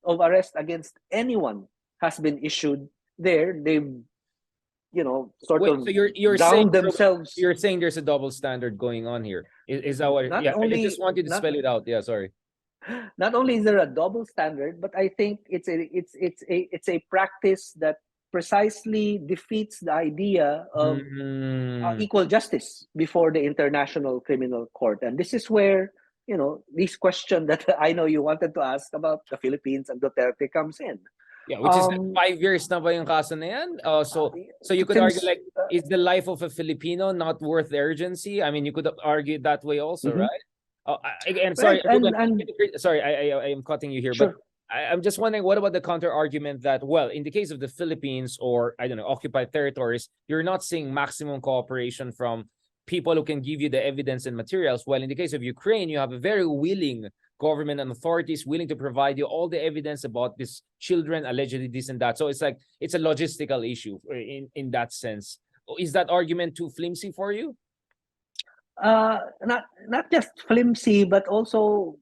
of arrest against anyone has been issued there. They've you're down saying themselves. You're saying there's a double standard going on here. Is that what? I just want you to spell it out. Yeah, sorry. Not only is there a double standard, but I think it's a practice that precisely defeats the idea of equal justice before the International Criminal Court. And this is where this question that I know you wanted to ask about the Philippines and Duterte comes in. Yeah, which is 5 years na ba yung kaso na yan? So you could argue, like, is the life of a Filipino not worth the urgency? I mean, you could argue that way also, right? Again, sorry, sorry, I am cutting you here, but I'm just wondering, what about the counter argument that, well, in the case of the Philippines or, I don't know, occupied territories, you're not seeing maximum cooperation from people who can give you the evidence and materials. Well, in the case of Ukraine, you have a very willing government and authorities willing to provide you all the evidence about these children, allegedly this and that. So it's like, it's a logistical issue in that sense. Is that argument too flimsy for you? Not just flimsy, but also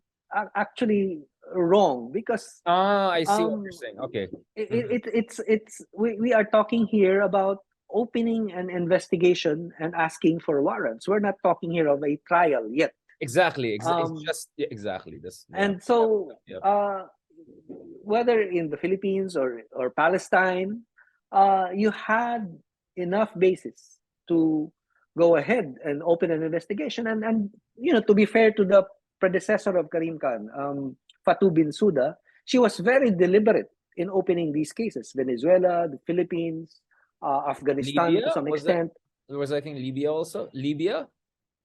actually wrong, because I see what you're saying. Okay. We are talking here about opening an investigation and asking for warrants. We're not talking here of a trial yet. Exactly. It's just exactly this. And so whether in the Philippines or Palestine, you had enough basis to go ahead and open an investigation. And to be fair to the predecessor of Karim Khan, Fatou Bensouda, she was very deliberate in opening these cases. Venezuela, the Philippines, Afghanistan Libya? to some extent. There was, I think, Libya also. Libya?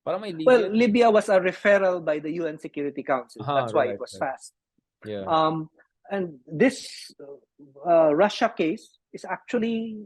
Parang may Libya. Well, Libya was a referral by the UN Security Council. That's why right, it was fast. Yeah. And this Russia case is actually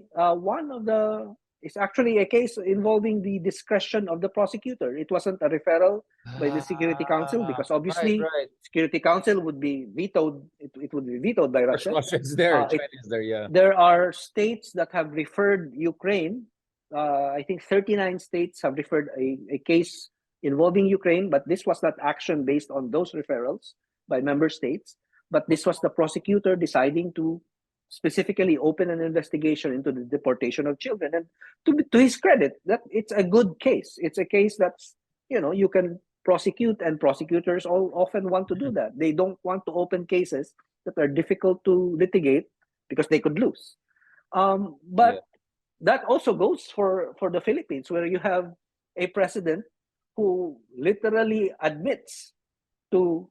it's actually a case involving the discretion of the prosecutor. It wasn't a referral by the Security Council, because obviously right. Security Council would be vetoed. It would be vetoed by Russia. Russia's there, China's there, yeah. There are states that have referred Ukraine. I think 39 states have referred a case involving Ukraine, but this was not action based on those referrals by member states. But this was the prosecutor deciding to specifically open an investigation into the deportation of children. And to his credit, that it's a good case. It's a case that's, you can prosecute, and prosecutors often want to do that. They don't want to open cases that are difficult to litigate because they could lose. But that also goes for the Philippines, where you have a president who literally admits to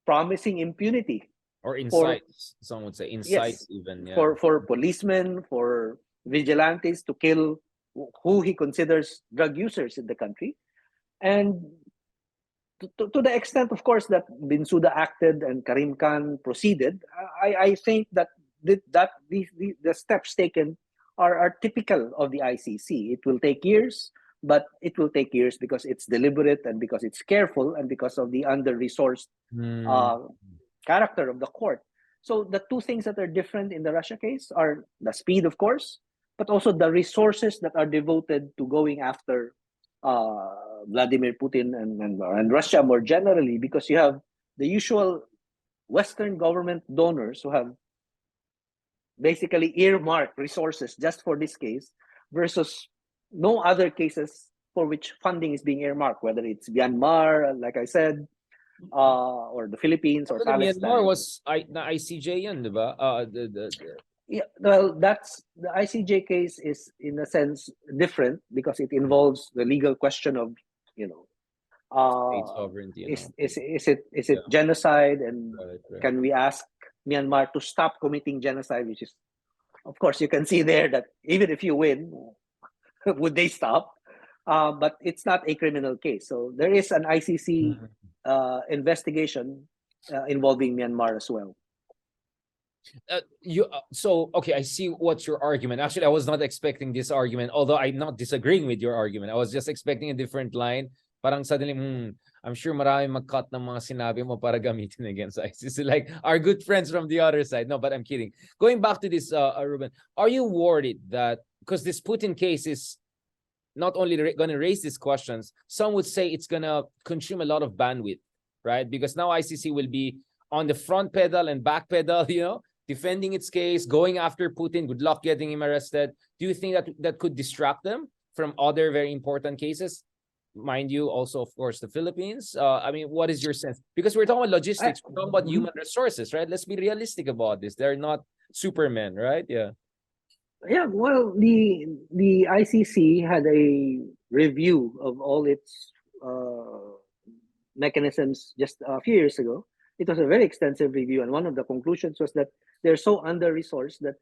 promising impunity, or insights, some would say insights, even for policemen, for vigilantes to kill who he considers drug users in the country. And to the extent, of course, that Bensouda acted and Karim Khan proceeded, I think that the steps taken are typical of the ICC. It will take years, but it will take years because it's deliberate, and because it's careful, and because of the under-resourced character of the court. So the two things that are different in the Russia case are the speed, of course, but also the resources that are devoted to going after Vladimir Putin and Russia more generally, because you have the usual Western government donors who have basically earmarked resources just for this case, versus no other cases for which funding is being earmarked, whether it's Myanmar, like I said, or the Philippines or Palestine. Myanmar was ICJ yun, diba? Yeah, well, that's the ICJ case is in a sense different because it involves the legal question of, state sovereignty. Is it genocide, and can we ask Myanmar to stop committing genocide? Which is, of course, you can see there that even if you win, would they stop? But it's not a criminal case. So there is an ICC investigation involving Myanmar as well. Okay, I see what's your argument. Actually, I was not expecting this argument, although I'm not disagreeing with your argument. I was just expecting a different line. Parang suddenly, I'm sure marami mag-cut ng mga sinabi mo para gamitin against ICC, like our good friends from the other side. No, but I'm kidding. Going back to this, Ruben, are you worried that, because this Putin case is not only going to raise these questions, some would say it's going to consume a lot of bandwidth, right? Because now ICC will be on the front pedal and back pedal, defending its case, going after Putin. Good luck getting him arrested. Do you think that could distract them from other very important cases? Mind you, also, of course, the Philippines. I mean, what is your sense? Because we're talking about logistics, we're talking about human resources, right? Let's be realistic about this. They're not supermen, right? Yeah. Yeah, well, the ICC had a review of all its mechanisms just a few years ago. It was a very extensive review, and one of the conclusions was that they're so under-resourced that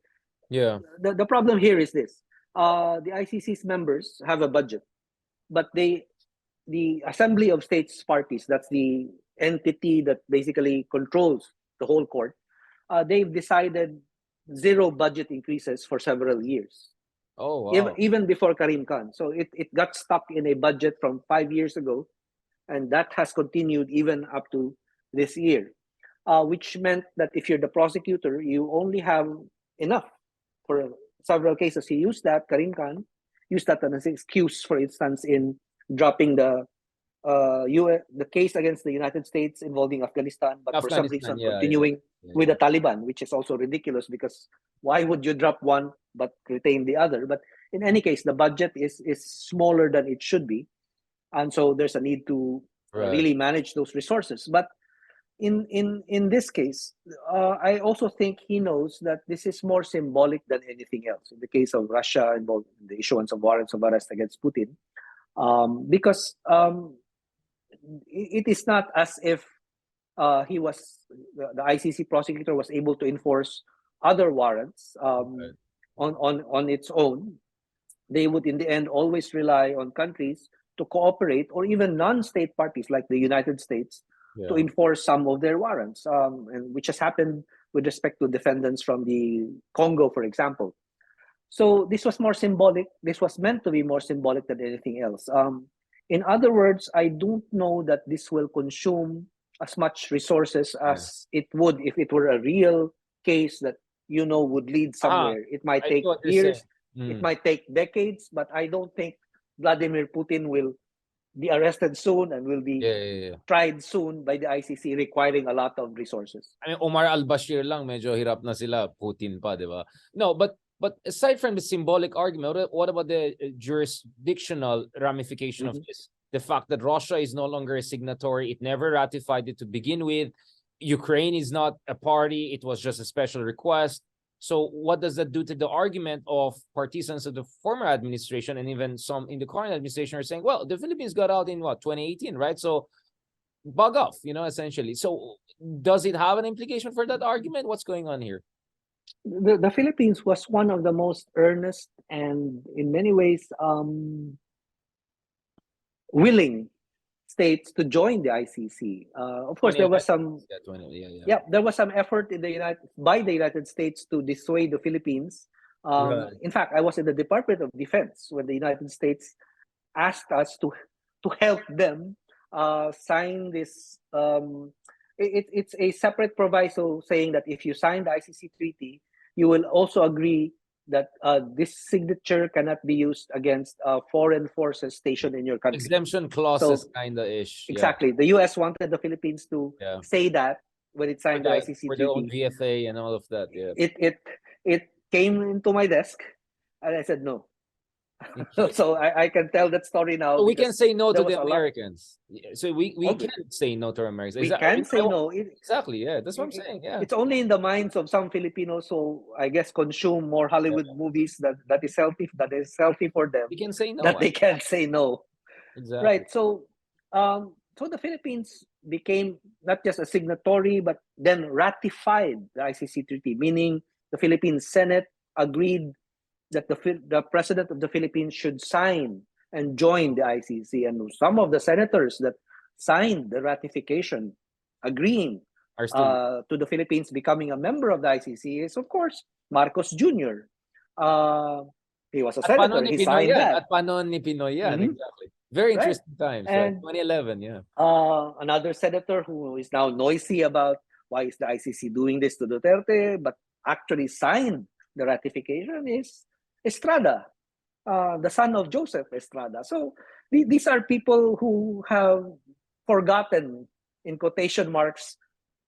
the problem here is this. The ICC's members have a budget, but the Assembly of States Parties, that's the entity that basically controls the whole court, they've decided zero budget increases for several years. Oh, wow. Even before Karim Khan. So it got stuck in a budget from 5 years ago, and that has continued even up to this year, which meant that if you're the prosecutor, you only have enough for several cases. He used that, Karim Khan used that as an excuse, for instance, in dropping the case against the United States involving Afghanistan, but for some reason continuing with the Taliban, which is also ridiculous, because why would you drop one but retain the other? But in any case, the budget is smaller than it should be, and so there's a need to really manage those resources. But in this case, I also think he knows that this is more symbolic than anything else. In the case of Russia involved in the issuance of warrants of arrest against Putin, because it is not as if he was the ICC prosecutor was able to enforce other warrants on its own. They would in the end always rely on countries to cooperate, or even non-state parties like the United States to enforce some of their warrants, and which has happened with respect to defendants from the Congo, for example. So this was more symbolic. This was meant to be more symbolic than anything else. In other words, I don't know that this will consume as much resources as it would if it were a real case that would lead somewhere. It might take years, it might take decades, but I don't think Vladimir Putin will be arrested soon and will be tried soon by the ICC, requiring a lot of resources. I mean, Omar al-Bashir lang, medyo hirap na sila, Putin pa, di ba? No, but aside from the symbolic argument, what about the jurisdictional ramification of this? The fact that Russia is no longer a signatory, it never ratified it to begin with. Ukraine is not a party, it was just a special request. So what does that do to the argument of partisans of the former administration, and even some in the current administration are saying, well, the Philippines got out in 2018, right? So bug off, essentially. So does it have an implication for that argument? What's going on here? The Philippines was one of the most earnest and in many ways willing states to join the ICC. Of course, there was some there was some effort in by the United States to dissuade the Philippines. In fact, I was in the Department of Defense when the United States asked us to help them sign this. It's a separate proviso saying that if you sign the ICC treaty, you will also agree that this signature cannot be used against foreign forces stationed in your country. Exemption clauses, kind of ish. Exactly. The U.S. wanted the Philippines to say that when it signed the ICC for treaty. their own VFA and all of that. Yeah. It came into my desk, and I said no. So I can tell that story now. So we can say no to the Americans. So we can say no to Americans. We can say no. Exactly. Yeah, that's what I'm saying. Yeah, it's only in the minds of some Filipinos who I guess consume more Hollywood movies that is healthy for them. We can say no. That they can't say no. Exactly. Right. So so the Philippines became not just a signatory, but then ratified the ICC treaty, meaning the Philippine Senate agreed that the president of the Philippines should sign and join the ICC. And some of the senators that signed the ratification agreeing to the Philippines becoming a member of the ICC is, of course, Marcos Jr. He was a senator. He signed that. At panon ni Pinoy yan, exactly. Very interesting times. And 2011, yeah. Another senator who is now noisy about why is the ICC doing this to Duterte, but actually signed the ratification is Estrada, the son of Joseph Estrada. So these are people who have forgotten, in quotation marks,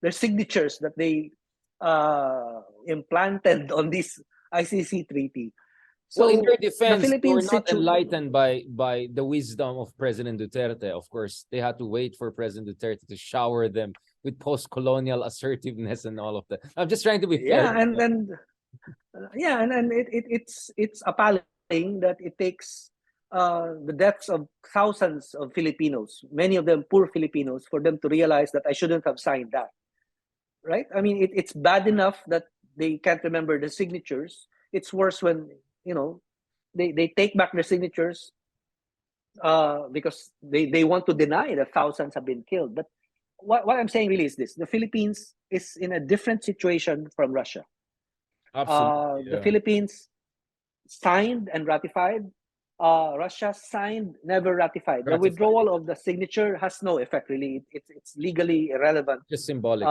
their signatures that they implanted on this ICC treaty. So well, in their defense, they were not enlightened by the wisdom of President Duterte. Of course, they had to wait for President Duterte to shower them with post-colonial assertiveness and all of that. I'm just trying to be fair. Yeah, and it's appalling that it takes the deaths of thousands of Filipinos, many of them poor Filipinos, for them to realize that I shouldn't have signed that. Right? I mean, it's bad enough that they can't remember the signatures. It's worse when they take back their signatures because they want to deny that thousands have been killed. But what I'm saying really is this: the Philippines is in a different situation from Russia. Absolutely, the Philippines signed and ratified. Russia signed, never ratified. The withdrawal of the signature has no effect, really. It's legally irrelevant. Just symbolic.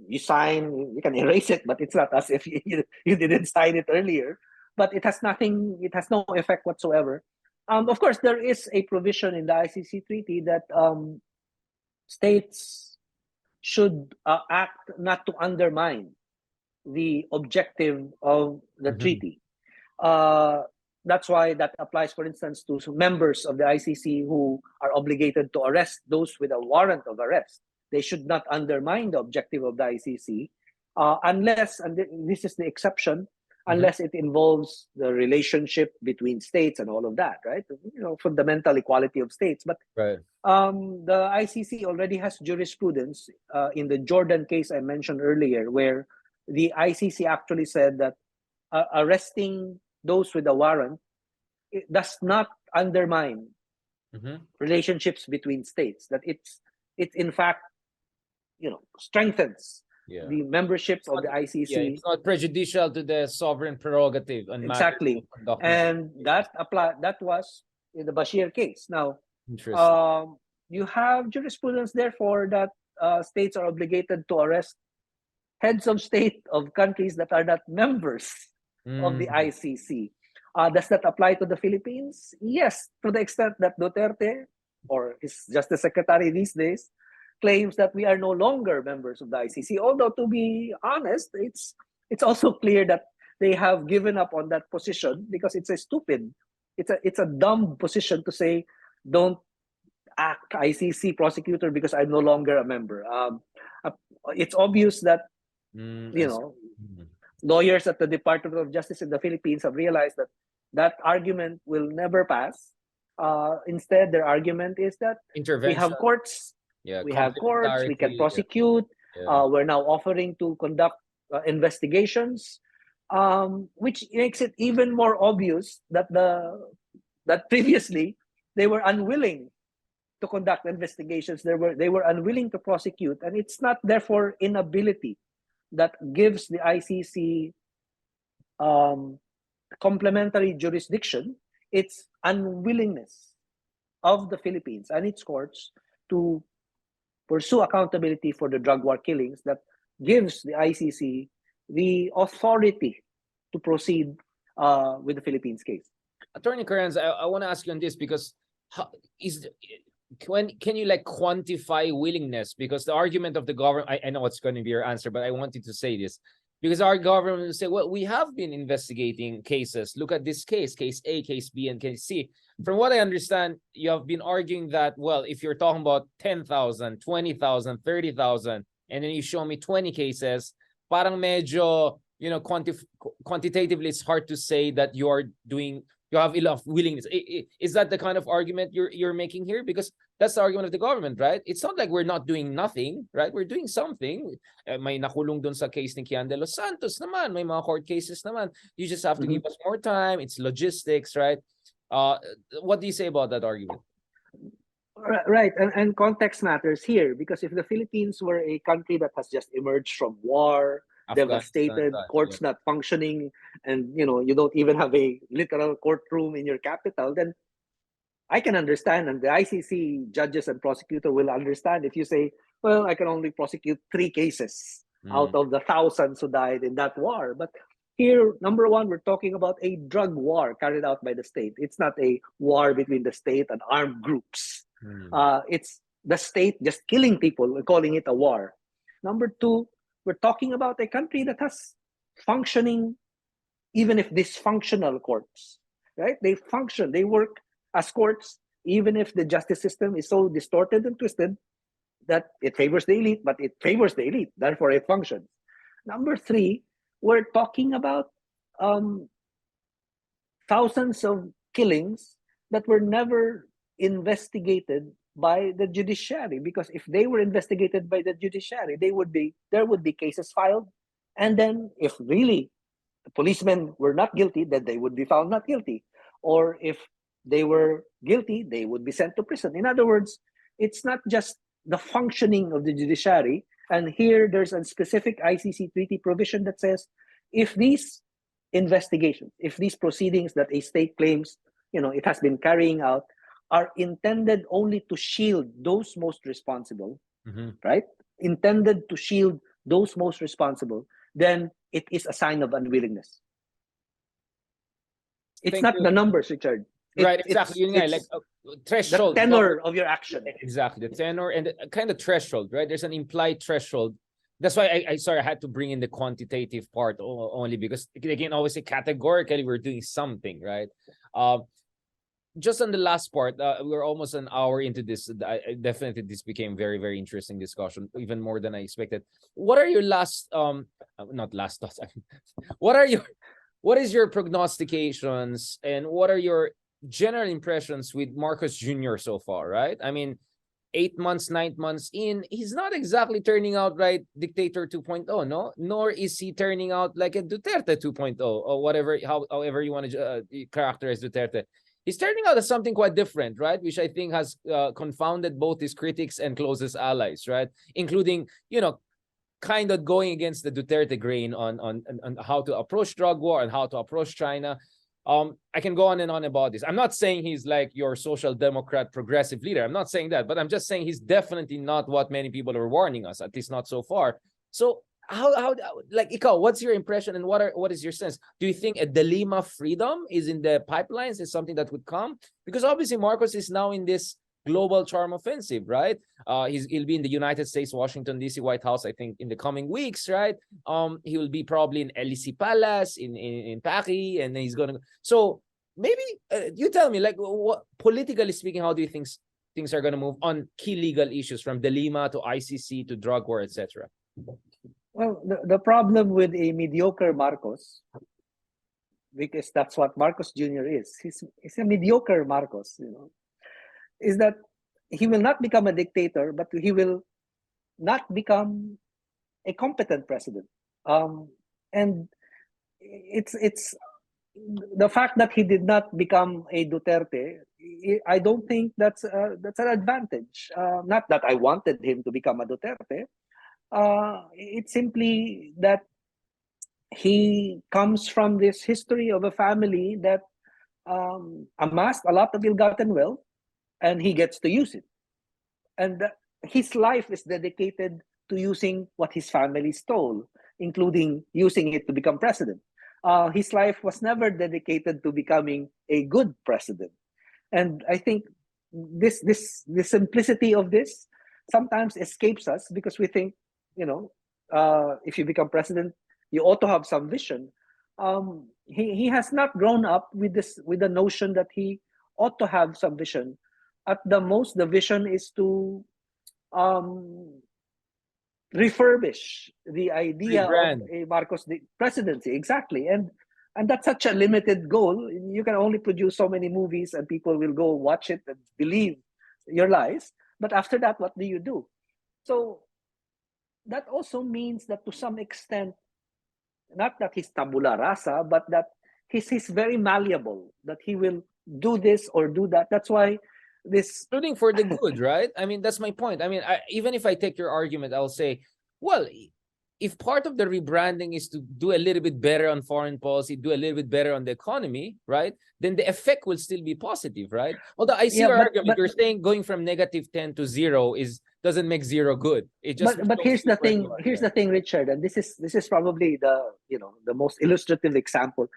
You sign, you can erase it, but it's not as if you didn't sign it earlier. But it has nothing. It has no effect whatsoever. Of course, there is a provision in the ICC treaty that states should act not to undermine the objective of the treaty. That's why that applies, for instance, to members of the ICC who are obligated to arrest those with a warrant of arrest. they should not undermine the objective of the ICC, unless, and this is the exception, unless it involves the relationship between states and all of that, right? Fundamental equality of states. But Right. the ICC already has jurisprudence in the Jordan case I mentioned earlier, where the ICC actually said that arresting those with a warrant, it does not undermine relationships between states. That it's in fact, strengthens the membership of the ICC. Yeah, it's not prejudicial to the sovereign prerogative on exactly, and that was in the Bashir case. Now, you have jurisprudence, therefore, that states are obligated to arrest heads of state of countries that are not members of the ICC. Does that apply to the Philippines? Yes, to the extent that Duterte, or his Justice Secretary these days, claims that we are no longer members of the ICC. Although, to be honest, it's also clear that they have given up on that position, because it's a dumb position to say, don't act ICC prosecutor because I'm no longer a member. It's obvious that lawyers at the Department of Justice in the Philippines have realized that argument will never pass. Instead, their argument is that we have courts. We have courts, we can prosecute. We're now offering to conduct investigations, which makes it even more obvious that previously they were unwilling to conduct investigations. They were unwilling to prosecute, and it's not therefore inability that gives the ICC complementary jurisdiction. It's unwillingness of the Philippines and its courts to pursue accountability for the drug war killings that gives the ICC the authority to proceed with the Philippines case. Attorney Carranza, I want to ask you on this, because can you quantify willingness? Because the argument of the government, I know it's going to be your answer, but I wanted to say this, because our government will say, well, we have been investigating cases. Look at this case A, case B, and case C. From what I understand, you have been arguing that, well, if you're talking about 10,000, 20,000, 30,000, and then you show me 20 cases, parang medyo, quantitatively, it's hard to say that you have enough willingness. Is that the kind of argument you're making here? Because that's the argument of the government, right? It's not like we're not doing nothing, right? We're doing something. May nakulong dun sa case ni Kian de los Santos naman. May mga court cases naman. You just have to give us more time. It's logistics, right? What do you say about that argument? Right, and context matters here, because if the Philippines were a country that has just emerged from war, devastated, courts not functioning, and you don't even have a literal courtroom in your capital, then I can understand, and the ICC judges and prosecutor will understand if you say, well, I can only prosecute 3 cases out of the thousands who died in that war. But here, number one, we're talking about a drug war carried out by the state. It's not a war between the state and armed groups. It's the state just killing people and calling it a war. Number two, we're talking about a country that has functioning, even if dysfunctional courts, right? They function, they work as courts, even if the justice system is so distorted and twisted that it favors the elite, but it favors the elite, therefore it functions. Number three, we're talking about thousands of killings that were never investigated by the judiciary, because if they were investigated by the judiciary, there would be cases filed, and then if really the policemen were not guilty, then they would be found not guilty, or if they were guilty, they would be sent to prison. In other words, it's not just the functioning of the judiciary, and here there's a specific ICC treaty provision that says if these investigations, if these proceedings that a state claims it has been carrying out are intended only to shield those most responsible, right? Intended to shield those most responsible, then it is a sign of unwillingness. It's not the numbers, Richard. Right, exactly. It's threshold. The tenor of your action. Exactly, the tenor and the kind of threshold, right? There's an implied threshold. That's why I had to bring in the quantitative part only, because they can always say categorically we're doing something, right? just on the last part, we're almost an hour into this. Definitely this became very, very interesting discussion, even more than I expected. What are your last, not last thoughts, what is your prognostications and what are your general impressions with Marcos Jr. so far, right? I mean, 8 months, 9 months in, he's not exactly turning out right dictator 2.0, no? Nor is he turning out like a Duterte 2.0 or whatever, however you want to characterize Duterte. He's turning out as something quite different, right? Which I think has confounded both his critics and closest allies, right? Including, you know, kind of going against the Duterte grain on how to approach drug war and how to approach China. I can go on and on about this. I'm not saying he's like your social democrat progressive leader. I'm not saying that, but I'm just saying he's definitely not what many people are warning us, at least not so far. So how like ikaw, what's your impression and what is your sense? Do you think a Delima freedom is in the pipelines, is something that would come? Because obviously Marcos is now in this global charm offensive, right? He'll be in the United States, Washington, D.C., White House, I think, in the coming weeks, right? He will be probably in LEC Palace, in Paris, and then he's going to... So maybe you tell me, like, what, politically speaking, how do you think things are going to move on key legal issues from Delima to ICC to drug war, etc.? Well, the problem with a mediocre Marcos, because that's what Marcos Jr. is, he's a mediocre Marcos, you know, is that he will not become a dictator, but he will not become a competent president. And it's the fact that he did not become a Duterte. I don't think that's an advantage. Not that I wanted him to become a Duterte. It's simply that he comes from this history of a family that amassed a lot of ill-gotten wealth, and he gets to use it. And his life is dedicated to using what his family stole, including using it to become president. His life was never dedicated to becoming a good president. And I think the simplicity of this sometimes escapes us because we think, you know, if you become president, you ought to have some vision. He has not grown up with the notion that he ought to have some vision. At the most, the vision is to refurbish the idea of a Marcos presidency. Exactly. And that's such a limited goal. You can only produce so many movies and people will go watch it and believe your lies. But after that, what do you do? So that also means that to some extent, not that he's tabula rasa, but that he's very malleable, that he will do this or do that. That's why this... Including for the good, right? I mean, that's my point. I mean, even if I take your argument, I'll say, well, if part of the rebranding is to do a little bit better on foreign policy, do a little bit better on the economy, right? Then the effect will still be positive, right? Although I see your argument, you're saying going from -10 to 0 doesn't make 0 good. It just but here's the thing. Here's the thing, Richard, and this is probably the most illustrative example.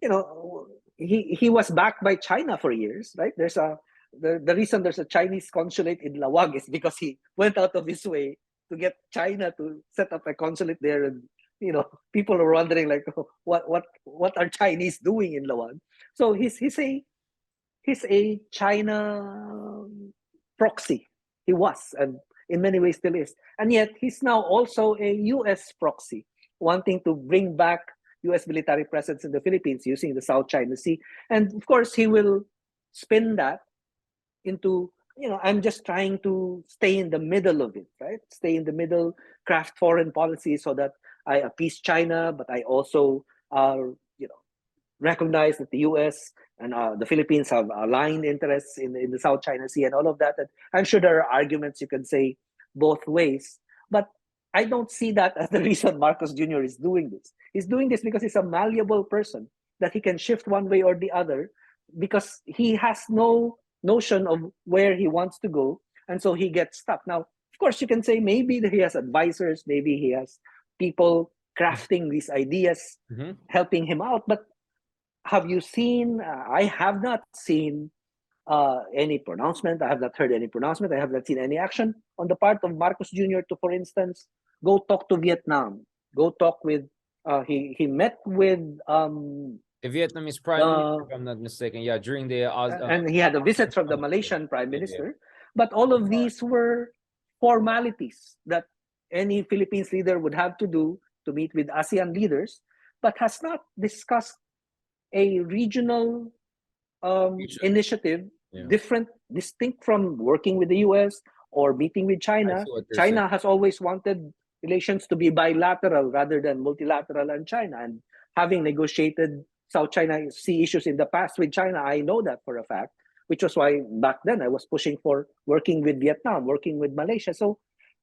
You know, he was backed by China for years, right? There's the reason there's a Chinese consulate in Lawag is because he went out of his way to get China to set up a consulate there, and you know, people are wondering like, oh, what are Chinese doing in Lawag? So he's a China proxy. He was, and in many ways still is, and yet he's now also a U.S. proxy, wanting to bring back U.S. military presence in the Philippines using the South China Sea, and of course he will spin that into, you know, I'm just trying to stay in the middle of it, right? Stay in the middle, craft foreign policy so that I appease China, but I also, recognize that the U.S. and the Philippines have aligned interests in the South China Sea and all of that. And I'm sure there are arguments you can say both ways, but I don't see that as the reason Marcos Jr. is doing this. He's doing this because he's a malleable person that he can shift one way or the other because he has no notion of where he wants to go, and so he gets stuck. Now, of course, you can say maybe he has advisors, maybe he has people crafting these ideas, helping him out. But have you seen? I have not seen any pronouncement. I have not heard any pronouncement. I have not seen any action on the part of Marcos Jr. to, for instance, go talk to Vietnam. Go talk with. He met with The Vietnamese prime minister, if I'm not mistaken, yeah, during the and he had a visit from the Malaysian prime minister. But all of these were formalities that any Philippines leader would have to do to meet with ASEAN leaders, but has not discussed a regional initiative, distinct from working with the US or meeting with China. China has always wanted relations to be bilateral rather than multilateral in China. And having negotiated South China Sea issues in the past with China, I know that for a fact, which was why back then I was pushing for working with Vietnam, working with Malaysia. So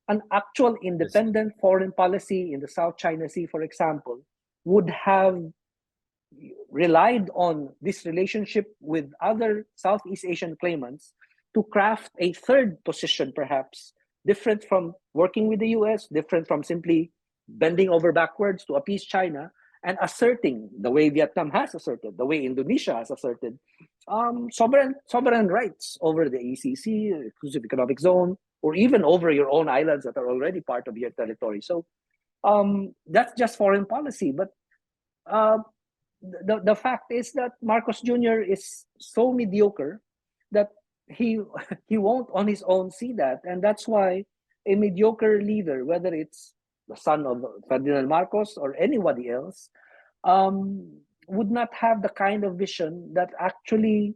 an actual independent foreign policy in the South China Sea, for example, would have relied on this relationship with other Southeast Asian claimants to craft a third position, perhaps different from working with the US, different from simply bending over backwards to appease China, and asserting the way Vietnam has asserted, the way Indonesia has asserted, sovereign rights over the ECC, exclusive economic zone, or even over your own islands that are already part of your territory. So that's just foreign policy. But the fact is that Marcos Jr. is so mediocre that he won't on his own see that. And that's why a mediocre leader, whether it's the son of Ferdinand Marcos or anybody else, would not have the kind of vision that actually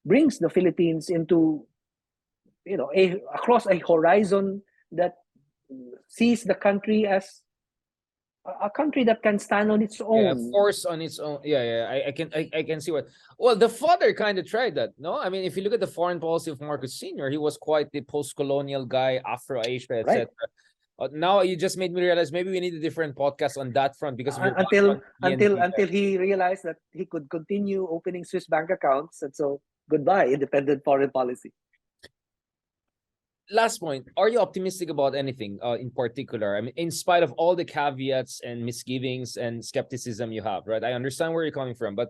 brings the Philippines into, across a horizon that sees the country as a country that can stand on its own. Yeah, force on its own. I can see what. Well, the father kind of tried that, no? I mean, if you look at the foreign policy of Marcos Sr., he was quite the post-colonial guy, Afro-Asia, etc. Right. Now you just made me realize maybe we need a different podcast on that front because until he realized that he could continue opening Swiss bank accounts, and so goodbye independent foreign policy. Last point, are you optimistic about anything in particular? I mean, in spite of all the caveats and misgivings and skepticism you have, right? I understand where you're coming from, but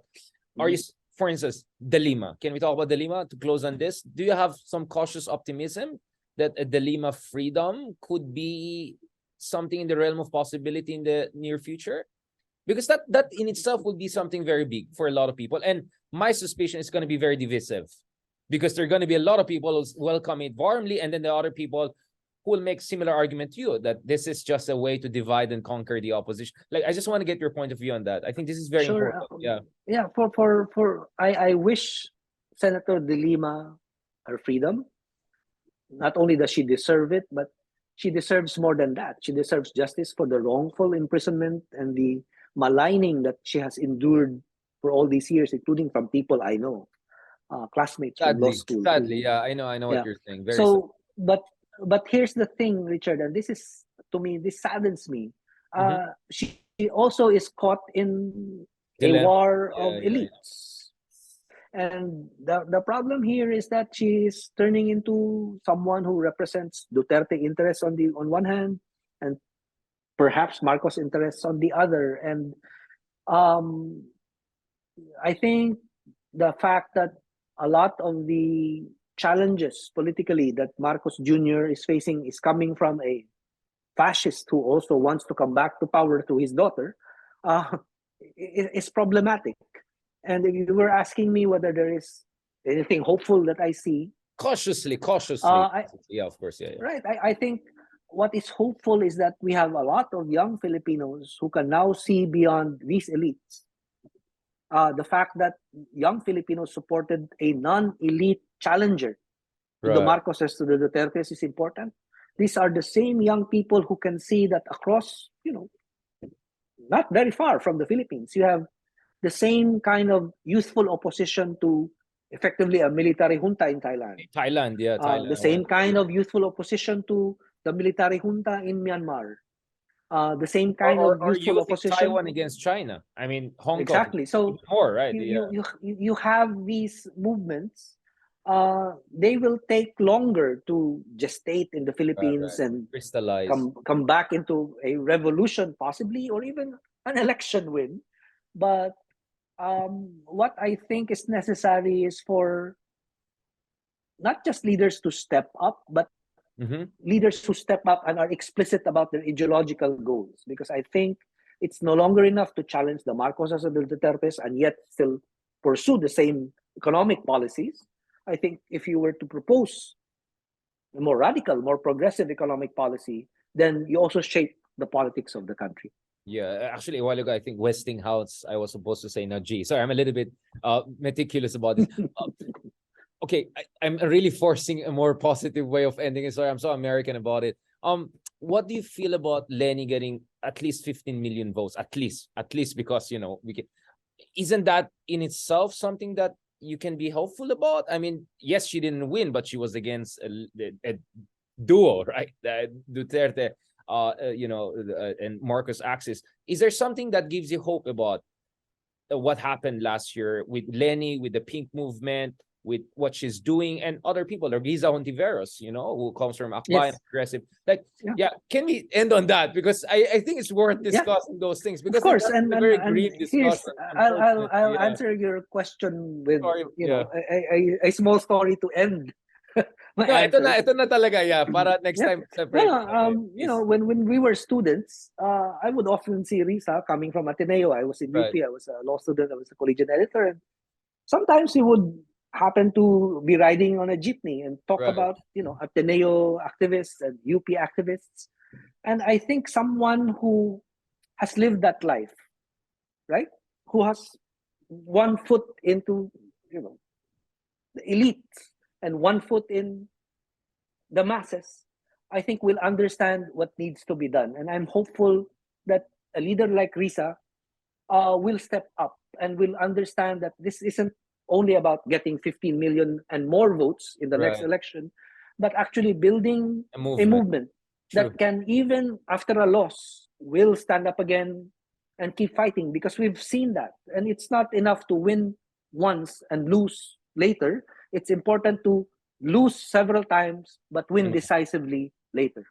are you, for instance, the Lima? Can we talk about the Lima to close on this? Do you have some cautious optimism that a the Lima freedom could be something in the realm of possibility in the near future? Because that in itself would be something very big for a lot of people. And my suspicion is going to be very divisive, because there are going to be a lot of people who welcome it warmly, and then the other people who will make similar argument to you that this is just a way to divide and conquer the opposition. Like, I just want to get your point of view on that. I think this is very important. I wish Senator De Lima her freedom. Not only does she deserve it, but she deserves more than that. She deserves justice for the wrongful imprisonment and the maligning that she has endured for all these years, including from people I know. Classmates from law school. Sadly, yeah, I know what you're saying. Very so, sad. But here's the thing, Richard, and this is, to me, this saddens me. She also is caught in a war of elites. And the problem here is that she is turning into someone who represents Duterte interests on one hand, and perhaps Marcos interests on the other. And I think the fact that a lot of the challenges politically that Marcos Jr. is facing is coming from a fascist who also wants to come back to power to his daughter, is problematic. And if you were asking me whether there is anything hopeful that I see, cautiously, yeah, of course, yeah. Right. I think what is hopeful is that we have a lot of young Filipinos who can now see beyond these elites. The fact that young Filipinos supported a non-elite challenger to the Marcoses, to the Dutertes is important. These are the same young people who can see that across, not very far from the Philippines, you have the same kind of youthful opposition to effectively a military junta in Thailand. Thailand. The same kind of youthful opposition to the military junta in Myanmar. The same kind of youthful opposition. Taiwan against China. I mean, Hong Kong. Exactly. So more, right? You have these movements. They will take longer to gestate in the Philippines and crystallize, come back into a revolution, possibly, or even an election win. But what I think is necessary is for not just leaders to step up, but leaders who step up and are explicit about their ideological goals. Because I think it's no longer enough to challenge the Marcoses and the Dutertes and yet still pursue the same economic policies. I think if you were to propose a more radical, more progressive economic policy, then you also shape the politics of the country. Yeah, actually, a while ago, I think Westinghouse, I was supposed to say, no, G. Sorry, I'm a little bit meticulous about this. Okay, I'm really forcing a more positive way of ending it. Sorry, I'm so American about it. What do you feel about Lenny getting at least 15 million votes? At least because, you know, we can. Isn't that in itself something that you can be hopeful about? I mean, yes, she didn't win, but she was against a duo, right? Duterte, and Marcos axis. Is there something that gives you hope about what happened last year with Lenny, with the Pink Movement, with what she's doing, and other people, like Riza Hontiveros, who comes from Akbayan, Yes. Progressive. Like, yeah, can we end on that? Because I think it's worth discussing those things. Because of course, and a very and brief here's discussion. I'll answer your question with a small story to end. Ito na talaga, para next time separate. When we were students, I would often see Riza coming from Ateneo. I was in UP, I was a law student, I was a collegiate editor, and sometimes he would happen to be riding on a jeepney and talk about, Ateneo activists and UP activists. And I think someone who has lived that life, right? Who has one foot into, the elite and one foot in the masses, I think will understand what needs to be done. And I'm hopeful that a leader like Riza will step up and will understand that this isn't only about getting 15 million and more votes in the next election, but actually building a movement that can, even after a loss, will stand up again and keep fighting, because we've seen that. And it's not enough to win once and lose later. It's important to lose several times, but win decisively later.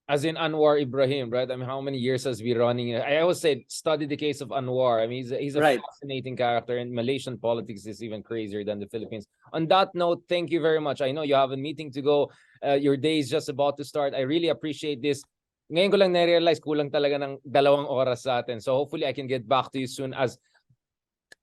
As in Anwar Ibrahim, right? I mean, how many years has been running? I always say, study the case of Anwar. I mean, he's a fascinating character, and Malaysian politics is even crazier than the Philippines. On that note, thank you very much. I know you have a meeting to go. Your day is just about to start. I really appreciate this. Ngayon ko lang na-realize, kulang talaga ng 2 oras sa atin. So hopefully I can get back to you soon, as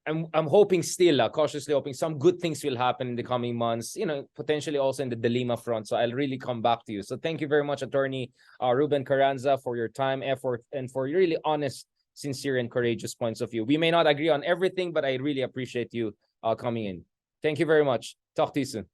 I'm hoping still, cautiously hoping some good things will happen in the coming months, potentially also in the Dilima front. So I'll really come back to you. So thank you very much, Attorney Ruben Carranza, for your time, effort, and for your really honest, sincere, and courageous points of view. We may not agree on everything, but I really appreciate you coming in. Thank you very much. Talk to you soon.